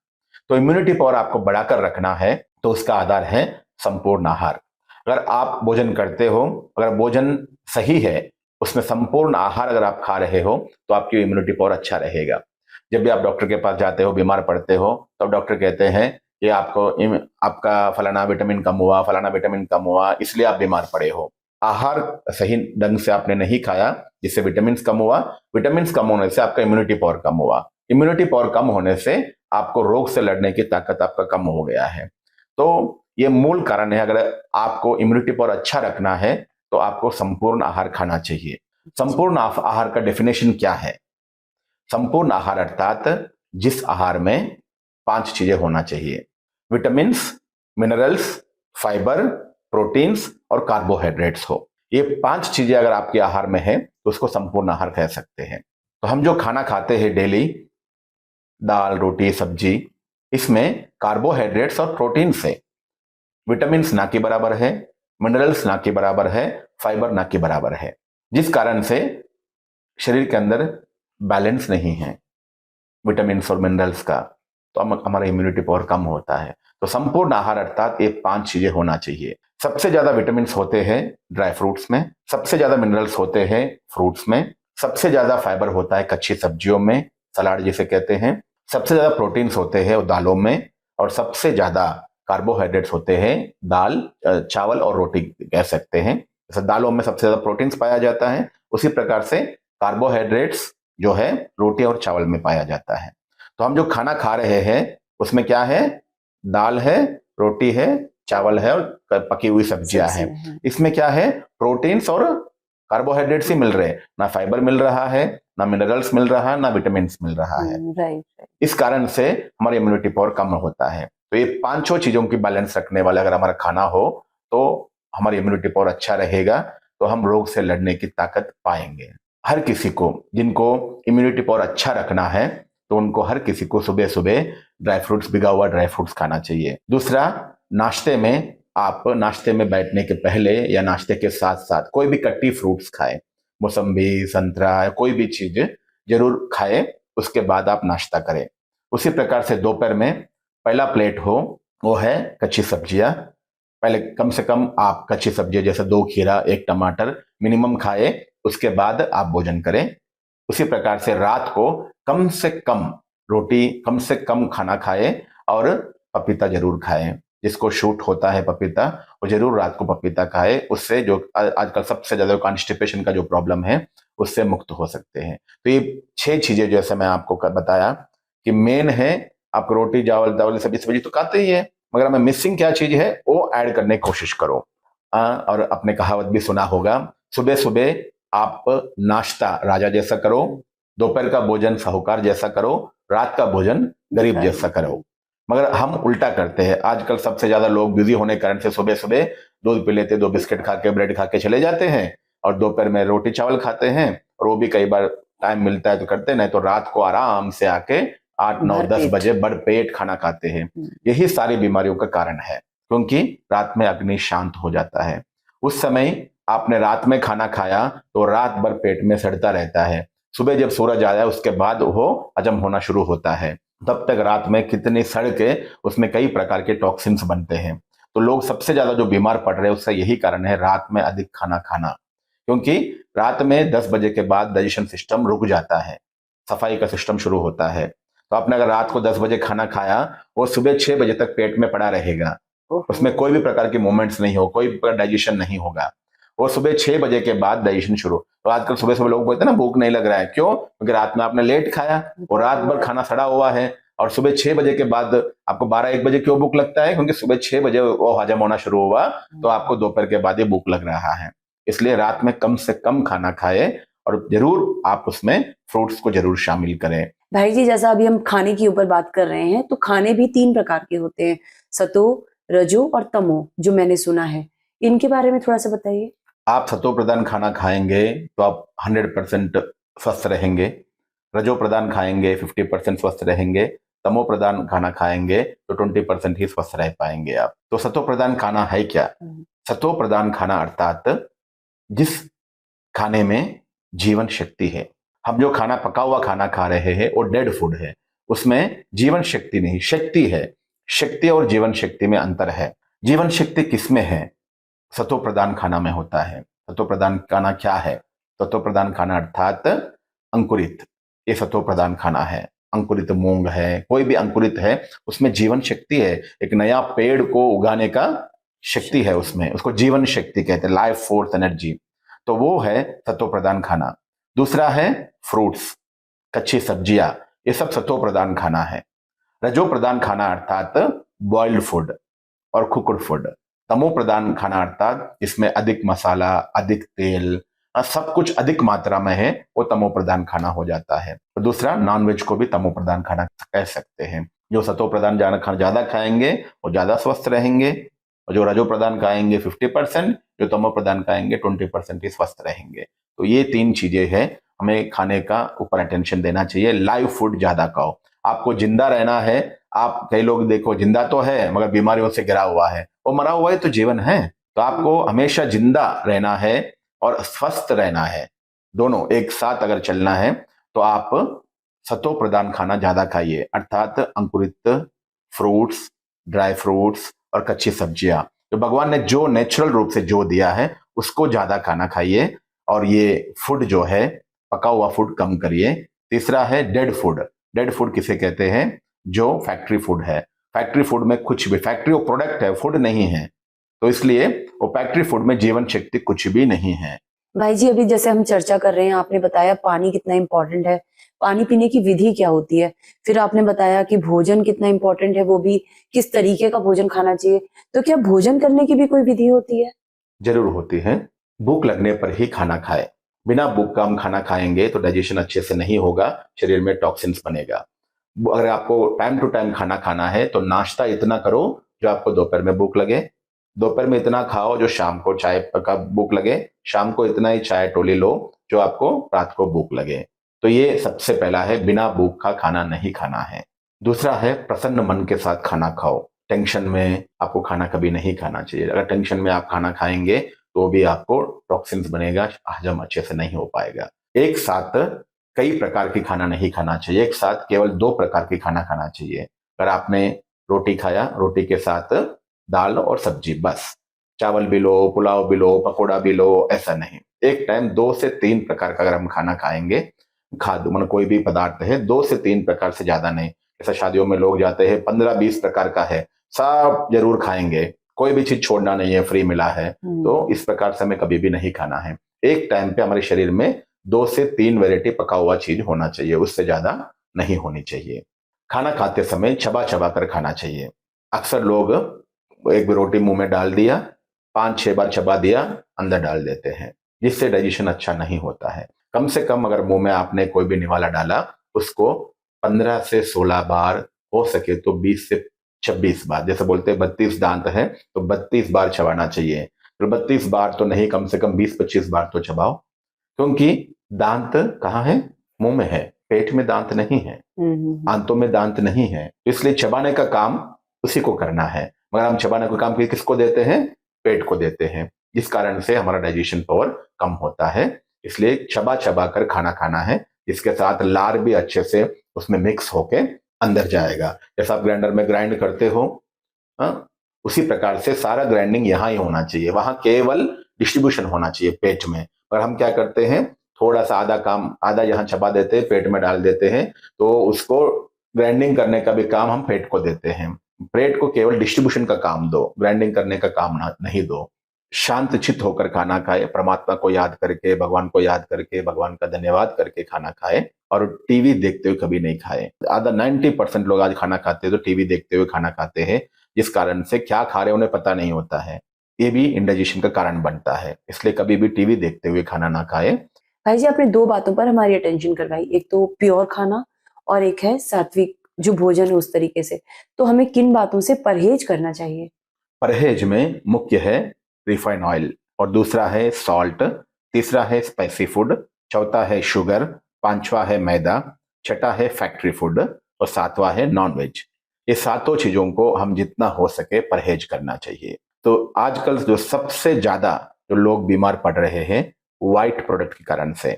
तो इम्यूनिटी पावर आपको बढ़ाकर रखना है, तो उसका आधार है संपूर्ण आहार। अगर आप भोजन करते हो, अगर भोजन सही है, उसमें संपूर्ण आहार अगर आप खा रहे हो, तो आपकी इम्यूनिटी पावर अच्छा रहेगा। जब भी आप डॉक्टर के पास जाते हो, बीमार पड़ते हो, तो डॉक्टर कहते हैं कि आपका फलाना विटामिन कम हुआ, इसलिए आप बीमार पड़े हो। आहार सही ढंग से आपने नहीं खाया, जिससे विटामिन कम हुआ, विटामिन कम होने से आपका इम्यूनिटी पावर कम हुआ, इम्यूनिटी पावर कम होने से आपको रोग से लड़ने की ताकत आपका कम हो गया है। तो ये मूल कारण है। अगर आपको इम्यूनिटी पावर अच्छा रखना है, तो आपको संपूर्ण आहार खाना चाहिए। संपूर्ण आहार का डेफिनेशन क्या है? संपूर्ण आहार अर्थात जिस आहार में 5 चीजें होना चाहिए: विटामिन्स, मिनरल्स, फाइबर, प्रोटीन्स और कार्बोहाइड्रेट्स हो। ये 5 चीजें अगर आपके आहार में है, तो उसको संपूर्ण आहार कह सकते हैं। तो हम जो खाना खाते हैं डेली, दाल, रोटी, सब्जी, इसमें कार्बोहाइड्रेट्स और प्रोटीन से विटामिन ना के बराबर है, मिनरल्स ना के बराबर है, फाइबर ना के बराबर है, जिस कारण से शरीर के अंदर बैलेंस नहीं है विटामिन और मिनरल्स का, तो हमारा इम्यूनिटी पावर कम होता है। तो संपूर्ण आहार अर्थात ये 5 चीजें होना चाहिए। सबसे ज्यादा विटामिन होते हैं ड्राई फ्रूट्स में, सबसे ज्यादा मिनरल्स होते हैं फ्रूट्स में, सबसे ज्यादा फाइबर होता है कच्ची सब्जियों में, सलाड जिसे कहते हैं, सबसे ज्यादा प्रोटीन्स होते हैं दालों में, और सबसे ज्यादा कार्बोहाइड्रेट्स होते हैं दाल, चावल और रोटी कह सकते हैं। जैसे दालों में सबसे ज्यादा प्रोटीन्स पाया जाता है, उसी प्रकार से कार्बोहाइड्रेट्स जो है रोटी और चावल में पाया जाता है। तो हम जो खाना खा रहे हैं उसमें क्या है, दाल है, रोटी है, चावल है और पकी हुई सब्जियां हैं। इसमें क्या है, प्रोटीन्स और कार्बोहाइड्रेट्स ही मिल रहे हैं, ना फाइबर मिल रहा है, ना मिनरल्स मिल रहा है, ना विटामिन मिल रहा है। राइट। इस कारण से हमारी इम्यूनिटी पावर कम होता है। तो ये 5 चीजों की बैलेंस रखने वाला अगर हमारा खाना हो तो हमारी इम्यूनिटी पावर अच्छा रहेगा, तो हम रोग से लड़ने की ताकत पाएंगे। हर किसी को जिनको इम्यूनिटी पावर अच्छा रखना है तो उनको हर किसी को सुबह सुबह ड्राई फ्रूट्स, भिगा हुआ ड्राई फ्रूट्स खाना चाहिए। दूसरा, नाश्ते में आप नाश्ते में बैठने के पहले या नाश्ते के साथ साथ कोई भी कट्टी फ्रूट्स खाएं, मौसम्बी, संतरा, कोई भी चीज जरूर खाएं, उसके बाद आप नाश्ता करें। उसी प्रकार से दोपहर में पहला प्लेट हो वो है कच्ची सब्जियां। पहले कम से कम आप कच्ची सब्जियां जैसे 2 खीरा, 1 टमाटर मिनिमम खाए, उसके बाद आप भोजन करें। उसी प्रकार से रात को कम से कम रोटी, कम से कम खाना खाए और पपीता जरूर खाएं। जिसको शूट होता है पपीता, वो जरूर रात को पपीता खाए। उससे जो आजकल सबसे ज्यादा कॉन्स्टिपेशन का जो प्रॉब्लम है उससे मुक्त हो सकते हैं। तो ये 6 चीजें जैसे मैं आपको बताया कि मेन है। आप रोटी, चावल, दाल, सब्जी तो खाते ही है, मगर हमें मिसिंग क्या चीज है वो ऐड करने की कोशिश करो। और आपने कहावत भी सुना होगा, सुबह सुबह आप नाश्ता राजा जैसा करो, दोपहर का भोजन साहूकार जैसा करो, रात का भोजन गरीब जैसा करो। मगर हम उल्टा करते हैं। आजकल सबसे ज्यादा लोग बिजी होने के कारण से सुबह सुबह दूध पी लेते, 2 बिस्किट खा के, ब्रेड खा के चले जाते हैं, और दोपहर में रोटी चावल खाते हैं, और वो भी कई बार टाइम मिलता है तो करते, नहीं तो रात को आराम से आके 8, 9, 10 बजे भर पेट खाना खाते हैं। यही सारी बीमारियों का कारण है, क्योंकि रात में अग्नि शांत हो जाता है। उस समय आपने रात में खाना खाया तो रात भर पेट में सड़ता रहता है। सुबह जब सूरज आया उसके बाद वो हजम होना शुरू होता है। तब तक रात में कितनी सड़ के उसमें कई प्रकार के टॉक्सिन्स बनते हैं। तो लोग सबसे ज्यादा जो बीमार पड़ रहे हैं उसका यही कारण है, रात में अधिक खाना खाना। क्योंकि रात में 10 बजे के बाद डाइजेशन सिस्टम रुक जाता है, सफाई का सिस्टम शुरू होता है। तो आपने अगर रात को 10 बजे खाना खाया, वो सुबह 6 बजे तक पेट में पड़ा रहेगा, उसमें कोई भी प्रकार के मूवमेंट्स नहीं हो, कोई डाइजेशन नहीं होगा। और सुबह 6 बजे के बाद डाइजेशन शुरू। तो आजकल सुबह सुबह लोग बोलते हैं ना भूख नहीं लग रहा है, क्यों? क्योंकि रात में आपने लेट खाया और रात भर खाना सड़ा हुआ है, और सुबह 6 बजे के बाद आपको 12-1 बजे क्यों भूख लगता है? क्योंकि सुबह 6 बजे वो हजम होना शुरू हुआ, तो आपको दोपहर के बाद ही भूख लग रहा है। इसलिए रात में कम से कम खाना खाए, और जरूर आप उसमें फ्रूट्स को जरूर शामिल करें। भाई जी, जैसा अभी हम खाने के ऊपर बात कर रहे हैं, तो खाने भी 3 प्रकार के होते हैं, सतो, रजो और तमो, जो मैंने सुना है। इनके बारे में थोड़ा सा बताइए। आप सतो प्रधान खाना खाएंगे तो आप 100% स्वस्थ रहेंगे। रजो प्रधान खाएंगे 50% स्वस्थ रहेंगे। तमो प्रधान खाना खाएंगे तो 20% ही स्वस्थ रह पाएंगे आप। तो सतो प्रधान खाना है क्या? सतो प्रधान खाना अर्थात जिस खाने में जीवन शक्ति है। हम जो खाना, पका हुआ खाना खा रहे हैं वो डेड फूड है, उसमें जीवन शक्ति नहीं, शक्ति है। शक्ति और जीवन शक्ति में अंतर है। जीवन शक्ति किसमें है? सतो प्रधान खाना में होता है। सतो प्रधान खाना क्या है? सतो प्रधान खाना अर्थात अंकुरित, ये सतो प्रधान खाना है। अंकुरित मूंग है, कोई भी अंकुरित है, उसमें जीवन शक्ति है। एक नया पेड़ को उगाने का शक्ति है उसमें, उसको जीवन शक्ति कहते हैं, लाइफ फोर्स, एनर्जी। तो वो है सतो प्रधान खाना। दूसरा है फ्रूट्स, कच्ची सब्जियां, ये सब सतो प्रधान खाना है। रजो प्रधान खाना अर्थात बॉइल्ड फूड और कुकड फूड। तमो प्रधान खाना अर्थात इसमें अधिक मसाला, अधिक तेल, सब कुछ अधिक मात्रा में है, वो तमो प्रधान खाना हो जाता है। तो दूसरा, नॉनवेज को भी तमो प्रधान खाना कह सकते हैं। जो सतो प्रधान ज्यादा खाएंगे वो ज्यादा स्वस्थ रहेंगे, और जो रजो प्रधान खाएंगे 50%, जो तमो प्रधान खाएंगे 20% ही स्वस्थ रहेंगे। तो ये 3 चीजें हैं, हमें खाने का ऊपर अटेंशन देना चाहिए। लाइव फूड ज्यादा खाओ। आपको जिंदा रहना है। आप कई लोग देखो जिंदा तो है मगर बीमारियों से घिरा हुआ है, वो मरा हुआ है तो जीवन है। तो आपको हमेशा जिंदा रहना है और स्वस्थ रहना है, दोनों एक साथ अगर चलना है तो आप सत्व प्रधान खाना ज्यादा खाइए, अर्थात अंकुरित फ्रूट्स, ड्राई फ्रूट्स और कच्ची सब्जियां। तो भगवान ने जो नेचुरल रूप से जो दिया है उसको ज्यादा खाना खाइए, और ये फूड जो है पका हुआ फूड कम करिए। तीसरा है डेड फूड। डेड फूड किसे कहते हैं? जो फैक्ट्री फूड है। फैक्ट्री फूड में कुछ भी, फैक्ट्री वो प्रोडक्ट है, फूड नहीं है, तो इसलिए वो फैक्ट्री फूड में जीवन शक्ति कुछ भी नहीं है। भाई जी, अभी जैसे हम चर्चा कर रहे हैं, आपने बताया पानी कितना इम्पोर्टेंट है, पानी पीने की विधि क्या होती है, फिर आपने बताया कि भोजन कितना इम्पोर्टेंट है, वो भी किस तरीके का भोजन खाना चाहिए। तो क्या भोजन करने की भी कोई विधि होती है? जरूर होती है। भूख लगने पर ही खाना खाए। बिना भूख का हम खाना खाएंगे तो डाइजेशन अच्छे से नहीं होगा, शरीर में टॉक्सिन्स बनेगा। अगर आपको टाइम टू टाइम खाना खाना है तो नाश्ता इतना करो जो आपको दोपहर में भूख लगे, दोपहर में इतना खाओ जो शाम को चाय का भूख लगे, शाम को इतना ही चाय टोली लो जो आपको रात को भूख लगे। तो ये सबसे पहला है, बिना भूख का खाना नहीं खाना है। दूसरा है प्रसन्न मन के साथ खाना खाओ। टेंशन में आपको खाना कभी नहीं खाना चाहिए। अगर टेंशन में आप खाना खाएंगे तो भी आपको टॉक्सिन्स बनेगा, हजम अच्छे से नहीं हो पाएगा। एक साथ कई प्रकार की खाना नहीं खाना चाहिए, एक साथ केवल 2 प्रकार की खाना खाना चाहिए। अगर आपने रोटी खाया, रोटी के साथ दाल और सब्जी, बस। चावल भी लो, पुलाव भी लो, पकौड़ा भी लो, ऐसा नहीं। एक टाइम 2 से 3 प्रकार का अगर हम खाना खाएंगे, खाद्य मतलब कोई भी पदार्थ है, 2 से 3 प्रकार से ज्यादा नहीं। जैसे शादियों में लोग जाते हैं 15-20 प्रकार का है, सब जरूर खाएंगे, कोई भी चीज छोड़ना नहीं है, फ्री मिला है, तो इस प्रकार से हमें कभी भी नहीं खाना है। एक टाइम पे हमारे शरीर में 2 से 3 वैरायटी पका हुआ चीज होना चाहिए, उससे ज्यादा नहीं होनी चाहिए। खाना खाते समय चबा चबा कर खाना चाहिए। अक्सर लोग एक भी रोटी मुंह में डाल दिया, 5-6 बार चबा दिया, अंदर डाल देते हैं, जिससे डाइजेशन अच्छा नहीं होता है। कम से कम अगर मुंह में आपने कोई भी निवाला डाला, उसको 15 से 16 बार, हो सके तो 20 से 26 बार, जैसे बोलते हैं 32 दांत है तो 32 बार चबाना चाहिए। तो 32 बार तो नहीं, कम से कम 20-25 बार तो चबाओ, क्योंकि दांत कहाँ है? मुंह में है, पेट में दांत नहीं है, आंतों में दांत नहीं है। इसलिए चबाने का काम उसी को करना है, मगर हम चबाने का काम किसको देते हैं? पेट को देते हैं, जिस कारण से हमारा डाइजेशन पावर कम होता है। इसलिए चबा चबा कर खाना खाना है, इसके साथ लार भी अच्छे से उसमें मिक्स होके अंदर जाएगा। जैसा आप ग्राइंडर में ग्राइंड करते हो, उसी प्रकार से सारा ग्राइंडिंग यहाँ ही होना चाहिए, वहां केवल डिस्ट्रीब्यूशन होना चाहिए पेट में। और हम क्या करते हैं, थोड़ा सा आधा काम, आधा यहाँ चबा देते हैं, पेट में डाल देते हैं, तो उसको ग्राइंडिंग करने का भी काम हम पेट को देते हैं। पेट को केवल डिस्ट्रीब्यूशन का काम दो, ग्राइंडिंग करने का काम नहीं दो। शांत चित्त होकर खाना खाए, परमात्मा को याद करके, भगवान को याद करके, भगवान का धन्यवाद करके खाना खाए, और टीवी देखते हुए कभी नहीं खाए। आधा 90% लोग आज खाना खाते हैं तो टीवी देखते हुए खाना खाते हैं, जिस कारण से क्या खा रहे उन्हें पता नहीं होता है। ये भी इंडाइजेशन का कारण बनता है, इसलिए कभी भी टीवी देखते हुए खाना ना खाए। भाई जी, आपने 2 बातों पर हमारी अटेंशन करवाई, एक तो प्योर खाना और एक है सात्विक जो भोजन है उस तरीके से। तो हमें किन बातों से परहेज करना चाहिए? परहेज में मुख्य है रिफाइंड ऑयल, और दूसरा है सॉल्ट, तीसरा है स्पाइसी फूड, चौथा है शुगर, पांचवा है मैदा, छठा है फैक्ट्री फूड, और सातवां है नॉनवेज। ये सातों चीजों को हम जितना हो सके परहेज करना चाहिए। तो आजकल जो सबसे ज्यादा जो लोग बीमार पड़ रहे हैं व्हाइट प्रोडक्ट के कारण से,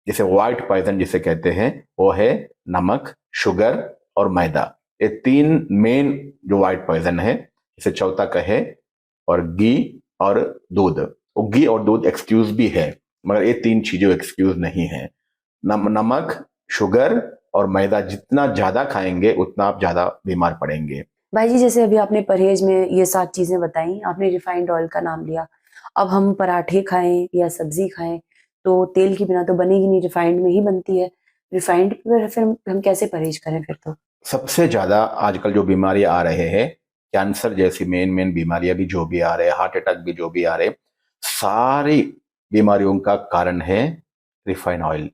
जिसे व्हाइट पॉइजन जिसे कहते हैं, वो है नमक, शुगर और मैदा। ये 3 मेन जो व्हाइट पॉइजन है, इसे चौथा कहे, और घी और दूध। वो घी और दूध एक्सक्यूज भी है, मगर ये 3 चीजें एक्सक्यूज नहीं है। नमक, शुगर और मैदा जितना ज्यादा खाएंगे उतना आप ज्यादा बीमार पड़ेंगे। भाई जी, जैसे अभी आपने परहेज में ये 7 चीजें बताई, आपने रिफाइंड ऑयल का नाम लिया। अब हम पराठे खाएं या सब्जी खाएं तो तेल के बिना तो बनेगी नहीं, रिफाइंड में ही बनती है। रिफाइंड पर फिर हम कैसे परहेज करें फिर? तो सबसे ज्यादा आजकल जो बीमारी आ रहे हैं, कैंसर जैसी मेन बीमारियां भी जो भी आ रहे हैं, हार्ट अटैक भी जो भी आ रहे, सारी बीमारियों का कारण है रिफाइन ऑयल।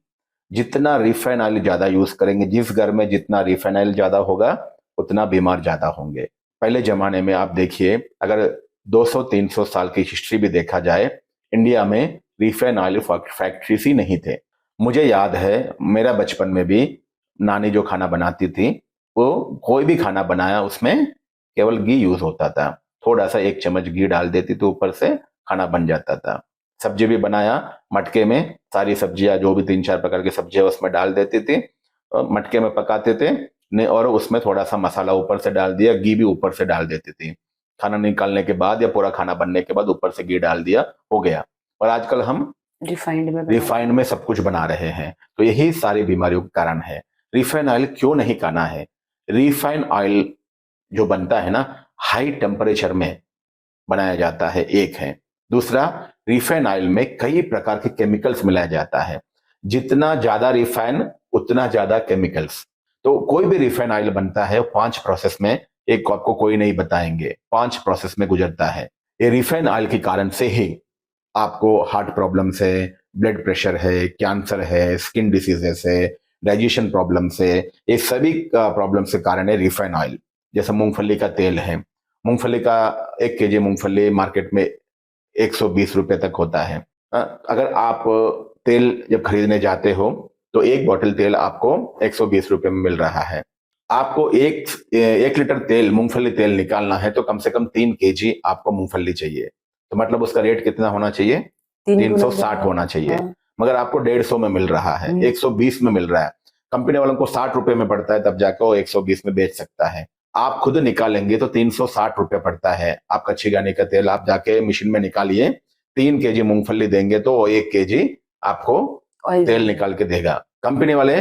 जितना रिफाइन ऑयल ज्यादा यूज करेंगे, जिस घर में जितना रिफाइन ऑयल ज्यादा होगा उतना बीमार ज्यादा होंगे। पहले जमाने में आप देखिए, अगर 200-300 साल की हिस्ट्री भी देखा जाए, इंडिया में रिफाइन ऑयल फैक्ट्रीज ही नहीं थे। मुझे याद है मेरा बचपन में भी नानी जो खाना बनाती थी वो कोई भी खाना बनाया उसमें केवल घी यूज होता था, थोड़ा सा 1 चम्मच घी डाल देती तो ऊपर से खाना बन जाता था। सब्जी भी बनाया मटके में, सारी सब्जियां जो भी 3-4 प्रकार की सब्जियां उसमें डाल देती थी, मटके में पकाते थे ने, और उसमें थोड़ा सा मसाला ऊपर से डाल दिया, घी भी ऊपर से डाल देती थी। खाना निकालने के बाद या पूरा खाना बनने के बाद ऊपर से घी डाल दिया, हो गया। और आजकल हम रिफाइंड में सब कुछ बना रहे हैं, तो यही सारी बीमारियों का कारण है। रिफाइंड ऑयल क्यों नहीं खाना है? रिफाइंड ऑयल जो बनता है ना, हाई टेम्परेचर में बनाया जाता है, एक है। दूसरा, रिफाइंड ऑयल में कई प्रकार के केमिकल्स मिलाया जाता है। जितना ज्यादा रिफाइन उतना ज्यादा केमिकल्स। तो कोई भी रिफाइंड ऑयल बनता है 5 प्रोसेस में, एक आपको कोई नहीं बताएंगे, 5 प्रोसेस में गुजरता है। ये रिफाइंड ऑयल के कारण से ही आपको हार्ट प्रॉब्लम्स है, ब्लड प्रेशर है, कैंसर है, स्किन डिसीजेस है, डाइजेशन प्रॉब्लम्स है, ये सभी प्रॉब्लम्स के कारण है रिफाइंड ऑयल। जैसे मूंगफली का तेल है, मूंगफली का 1 केजी मूंगफली मार्केट में 120 रुपए तक होता है। अगर आप तेल जब खरीदने जाते हो तो 1 बॉटल तेल आपको 120 रुपए में मिल रहा है। आपको 1 लीटर तेल, मूंगफली तेल निकालना है तो कम से कम 3 केजी आपको मूंगफली चाहिए। तो मतलब उसका रेट कितना होना चाहिए? 360 होना चाहिए। हाँ। मगर आपको 150 में मिल रहा है, 120 में मिल रहा है। कंपनी वालों को 60 रुपए में पड़ता है, तब जाकर वो 120 में बेच सकता है। आप खुद निकालेंगे तो 360 रुपए पड़ता है आपका छिगाने का तेल। आप जाके मशीन में निकालिए, 3 केजी मूंगफली देंगे तो 1 केजी आपको तेल निकाल के देगा। कंपनी वाले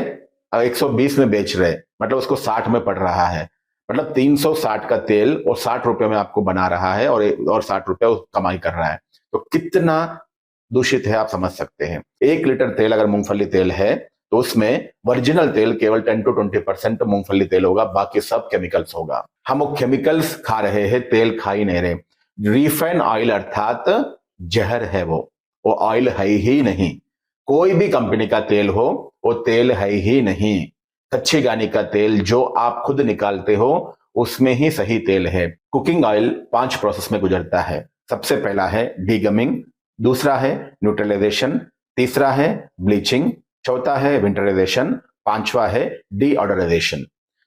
120 में बेच रहे, मतलब उसको 60 में पड़ रहा है। मतलब 360 का तेल और 60 रुपए में आपको बना रहा है, और 60 रुपए कमाई कर रहा है। तो कितना दूषित है आप समझ सकते हैं। 1 लीटर तेल अगर मूंगफली तेल है तो उसमें ओरिजिनल तेल केवल 10 to 20% मूंगफली तेल होगा, बाकी सब केमिकल्स होगा। हम वो केमिकल्स खा रहे हैं, तेल खा ही नहीं रहे। रिफाइंड ऑयल अर्थात जहर है, वो ऑयल है ही नहीं। कोई भी कंपनी का तेल हो, वो तेल है ही नहीं। कच्ची घानी का तेल जो आप खुद निकालते हो उसमें ही सही तेल है। कुकिंग ऑयल 5 प्रोसेस में गुजरता है। सबसे पहला है डीगमिंग, दूसरा है न्यूट्रलाइजेशन, तीसरा है ब्लीचिंग, चौथा है विंटराइजेशन, 5वां है डीऑडराइजेशन।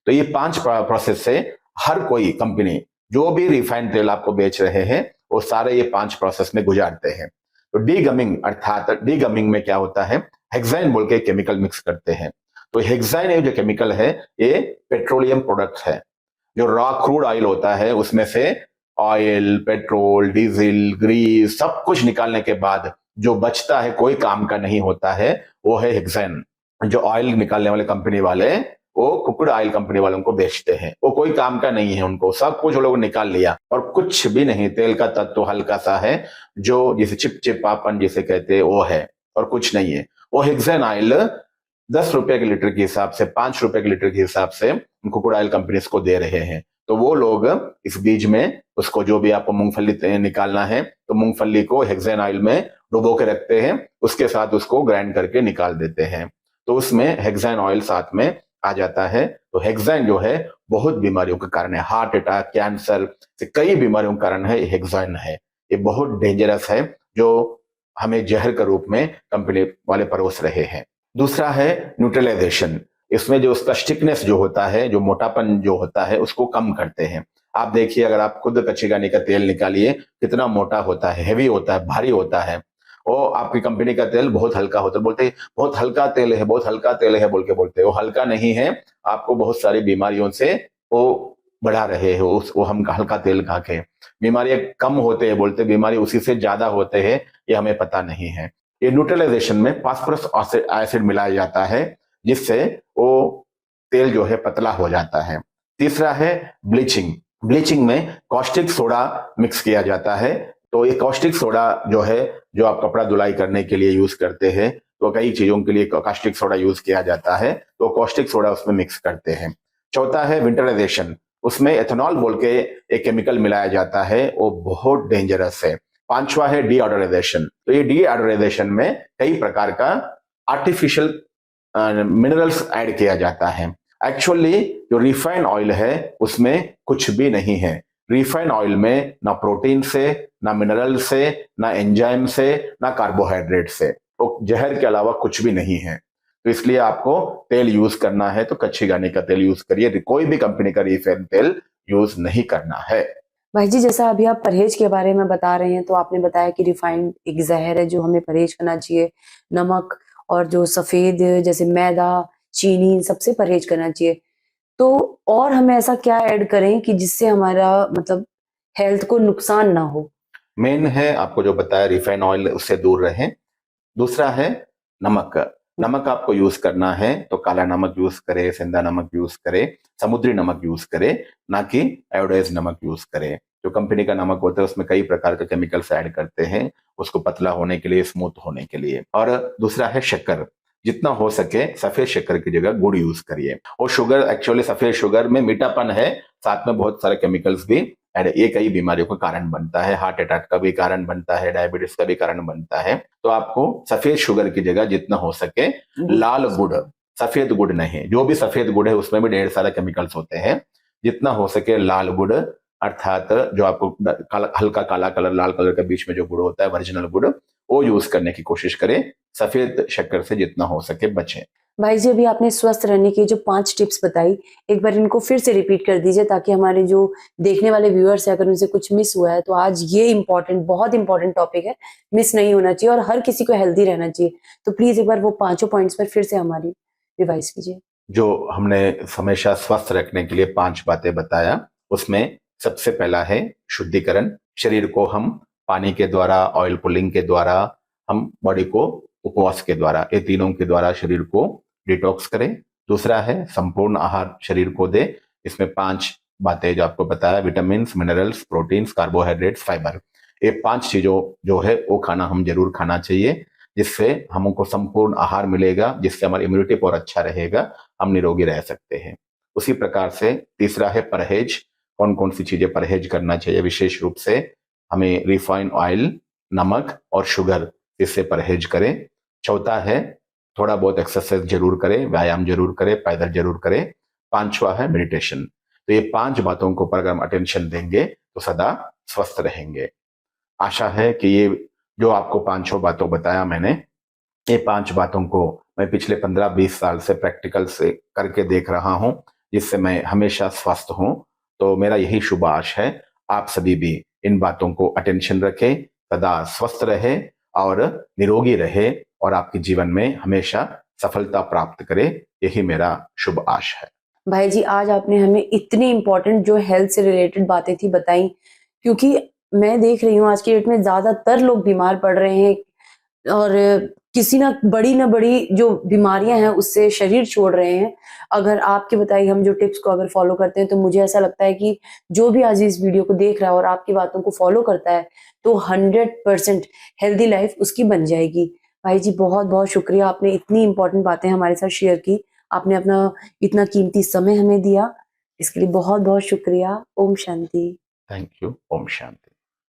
तो ये 5 प्रोसेस से हर कोई कंपनी जो भी रिफाइंड तेल आपको बेच रहे हैं वो सारे ये 5 प्रोसेस में गुजारते हैं। तो डीगमिंग अर्थात डीगमिंग में क्या होता है, हेक्साइन बोल के केमिकल मिक्स करते हैं। तो हेक्साइन ये जो केमिकल है ये पेट्रोलियम प्रोडक्ट है। जो रॉ क्रूड ऑयल होता है उसमें से ऑयल, पेट्रोल, डीजल, ग्रीस सब कुछ निकालने के बाद जो बचता है, कोई काम का नहीं होता है, वो है हेक्साइन। जो ऑयल निकालने वाले कंपनी वाले वो कुक्ड ऑयल कंपनी वालों को बेचते हैं, वो कोई काम का नहीं है उनको, सब कुछ वो लोग निकाल लिया और कुछ भी नहीं, तेल का तत्व हल्का सा है, जो जिसे चिपचिपापन जिसे कहते हैं वो है, और कुछ नहीं है। वो हेक्साइन ऑयल 10 रुपए के लीटर के हिसाब से, 5 रुपए के लीटर के हिसाब से कुक्ड ऑयल कंपनीज को दे रहे हैं। तो वो लोग इस बीज में उसको, जो भी आपको मूंगफली निकालना है तो मूंगफली को हेक्साइन ऑयल में डुबो के रखते हैं, उसके साथ उसको ग्राइंड करके निकाल देते हैं, तो उसमें हेक्साइन ऑयल साथ में आ जाता है। तो हेक्साइन जो है बहुत बीमारियों का कारण है, हार्ट अटैक, कैंसर से कई बीमारियों का कारण है हेक्साइन है। ये बहुत डेंजरस है, जो हमें जहर के रूप में कंपनी वाले परोस रहे हैं। दूसरा है न्यूट्रलाइजेशन। इसमें जो उसका स्टिकनेस जो होता है, जो मोटापन जो होता है, उसको कम करते हैं। आप देखिए, अगर आप खुद कच्ची घानी का तेल निकालिए, कितना मोटा होता है, हेवी होता है, भारी होता है। और आपकी कंपनी का तेल बहुत हल्का होता है, बोलते हैं बहुत हल्का तेल है, बहुत हल्का तेल है बोल के बोलते हैं। वो हल्का नहीं है, आपको बहुत सारी बीमारियों से वो बढ़ा रहे हो। वो हम हल्का तेल खा के बीमारियां कम होते हैं बोलते, बीमारी उसी से ज्यादा होते हैं, ये हमें पता नहीं है। ये न्यूट्रलाइजेशन में फास्फोरस एसिड मिलाया जाता है, जिससे वो तेल जो है पतला हो जाता है। तीसरा है ब्लीचिंग। ब्लीचिंग में कॉस्टिक सोडा मिक्स किया जाता है। तो ये कॉस्टिक सोडा जो है, जो आप कपड़ा धुलाई करने के लिए यूज करते हैं, तो कई चीजों के लिए कॉस्टिक सोडा यूज किया जाता है, तो कॉस्टिक सोडा उसमें मिक्स करते हैं। चौथा है विंटराइजेशन। उसमें एथेनॉल बोल के एक केमिकल मिलाया जाता है, वो बहुत डेंजरस है। 5वां है डीऑडराइजेशन। तो ये डीऑडराइजेशन में कई प्रकार का आर्टिफिशियल मिनरल्स ऐड किया जाता है। एक्चुअली जो रिफाइंड ऑयल है उसमें कुछ भी नहीं है। रिफाइंड ऑयल में ना प्रोटीन से, ना मिनरल से, ना एंजाइम से, ना कार्बोहाइड्रेट से, तो जहर के अलावा कुछ भी नहीं है। तो इसलिए आपको तेल यूज करना है तो कच्ची घानी का तेल यूज करिए, कोई भी कंपनी का रिफाइंड तेल यूज नहीं करना है। भाई जी, जैसा अभी आप परहेज के बारे में बता रहे हैं, तो आपने बताया कि रिफाइंड एक जहर है जो हमें परहेज करना चाहिए। नमक और जो सफेद जैसे मैदा, चीनी, इन सबसे परहेज करना चाहिए। तो और हमें ऐसा क्या ऐड करें कि जिससे हमारा मतलब हेल्थ को नुकसान ना हो? मेन है आपको जो बताया रिफाइंड ऑयल, उससे दूर रहें। दूसरा है नमक। नमक आपको यूज करना है तो काला नमक यूज करे, सेंधा नमक यूज करे, समुद्री नमक यूज करे, ना कि आयोडाइज नमक यूज करे। जो कंपनी का नमक होता है उसमें कई प्रकार के केमिकल्स ऐड करते हैं उसको पतला होने के लिए, स्मूथ होने के लिए। और दूसरा है शक्कर। जितना हो सके सफेद शक्कर की जगह गुड़ यूज करिए। और शुगर, एक्चुअली सफेद शुगर में मीठापन है, साथ में बहुत सारे केमिकल्स भी ऐड, ये कई बीमारियों का कारण बनता है, हार्ट अटैक का भी कारण बनता है, डायबिटीज का भी कारण बनता है। तो आपको सफेद शुगर की जगह जितना हो सके लाल गुड़, सफेद गुड़ नहीं, जो भी सफेद गुड़ है उसमें भी ढेर सारे केमिकल्स होते हैं, जितना हो सके लाल गुड़, अर्थात जो आपको हल्का काला कलर, लाल कलर के बीच में जो गुड़ होता है, ओरिजिनल गुड़, वो यूज करने की कोशिश करें। सफेद शक्कर से जितना हो सके बचें। भाई जी, अभी आपने स्वस्थ रहने की जो 5 टिप्स बताई, एक बार इनको फिर से रिपीट कर दीजिए ताकि हमारे जो देखने वाले व्यूअर्स हैं, अगर उनसे कुछ मिस हुआ है तो आज ये इम्पोर्टेंट, बहुत इम्पोर्टेंट टॉपिक है, मिस नहीं होना चाहिए और हर किसी को हेल्दी रहना चाहिए। तो प्लीज एक बार वो पांचों पॉइंट्स पर फिर से हमारी रिवाइज कीजिए। जो हमने हमेशा स्वस्थ रखने के लिए 5 बातें बताया, उसमें सबसे पहला है शुद्धिकरण। शरीर को हम पानी के द्वारा, ऑयल पुलिंग के द्वारा, हम बॉडी को उपवास के द्वारा, ये तीनों के द्वारा शरीर को डिटॉक्स करें। दूसरा है संपूर्ण आहार शरीर को दे। इसमें 5 बातें जो आपको बताया, vitamin, minerals, proteins, carbohydrates, fibre, ये 5 चीजों जो है वो खाना हम जरूर खाना चाहिए, जिससे हमको संपूर्ण आहार मिलेगा, जिससे हमारी इम्यूनिटी पावर अच्छा रहेगा, हम निरोगी रह सकते हैं। उसी प्रकार से तीसरा है परहेज। कौन कौन सी चीजें परहेज करना चाहिए? विशेष रूप से हमें रिफाइंड ऑयल, नमक और शुगर, इससे परहेज करें। चौथा है थोड़ा बहुत एक्सरसाइज जरूर करें, व्यायाम जरूर करें, पैदल जरूर करें। पांचवा है मेडिटेशन। तो ये 5 बातों को पर अगर हम अटेंशन देंगे तो सदा स्वस्थ रहेंगे। आशा है कि ये जो आपको 5 बातों बताया मैंने, ये 5 बातों को मैं पिछले 15-20 साल से प्रैक्टिकल से करके देख रहा हूं, जिससे मैं हमेशा स्वस्थ हूं। तो मेरा यही शुभ आश है, आप सभी भी इन बातों को अटेंशन रखें, सदा स्वस्थ रहे और निरोगी रहे और आपके जीवन में हमेशा सफलता प्राप्त करे, यही मेरा शुभ आश है। भाई जी, आज आपने हमें इतनी इम्पोर्टेंट जो हेल्थ से रिलेटेड बातें थी बताई, क्योंकि मैं देख रही हूँ आज की डेट में ज्यादातर लोग बीमार पड़ रहे हैं और किसी ना बड़ी जो बीमारियां हैं उससे शरीर छोड़ रहे हैं। अगर आपकी बताई हम जो टिप्स को अगर फॉलो करते हैं तो मुझे ऐसा लगता है कि जो भी आज इस वीडियो को देख रहा है और आपकी बातों को फॉलो करता है तो 100% हेल्दी लाइफ उसकी बन जाएगी। भाई जी, बहुत बहुत शुक्रिया, आपने इतनी इंपॉर्टेंट बातें हमारे साथ शेयर की, आपने अपना इतना कीमती समय हमें दिया, इसके लिए बहुत बहुत शुक्रिया। ओम शांति। Thank you. ओम शांति।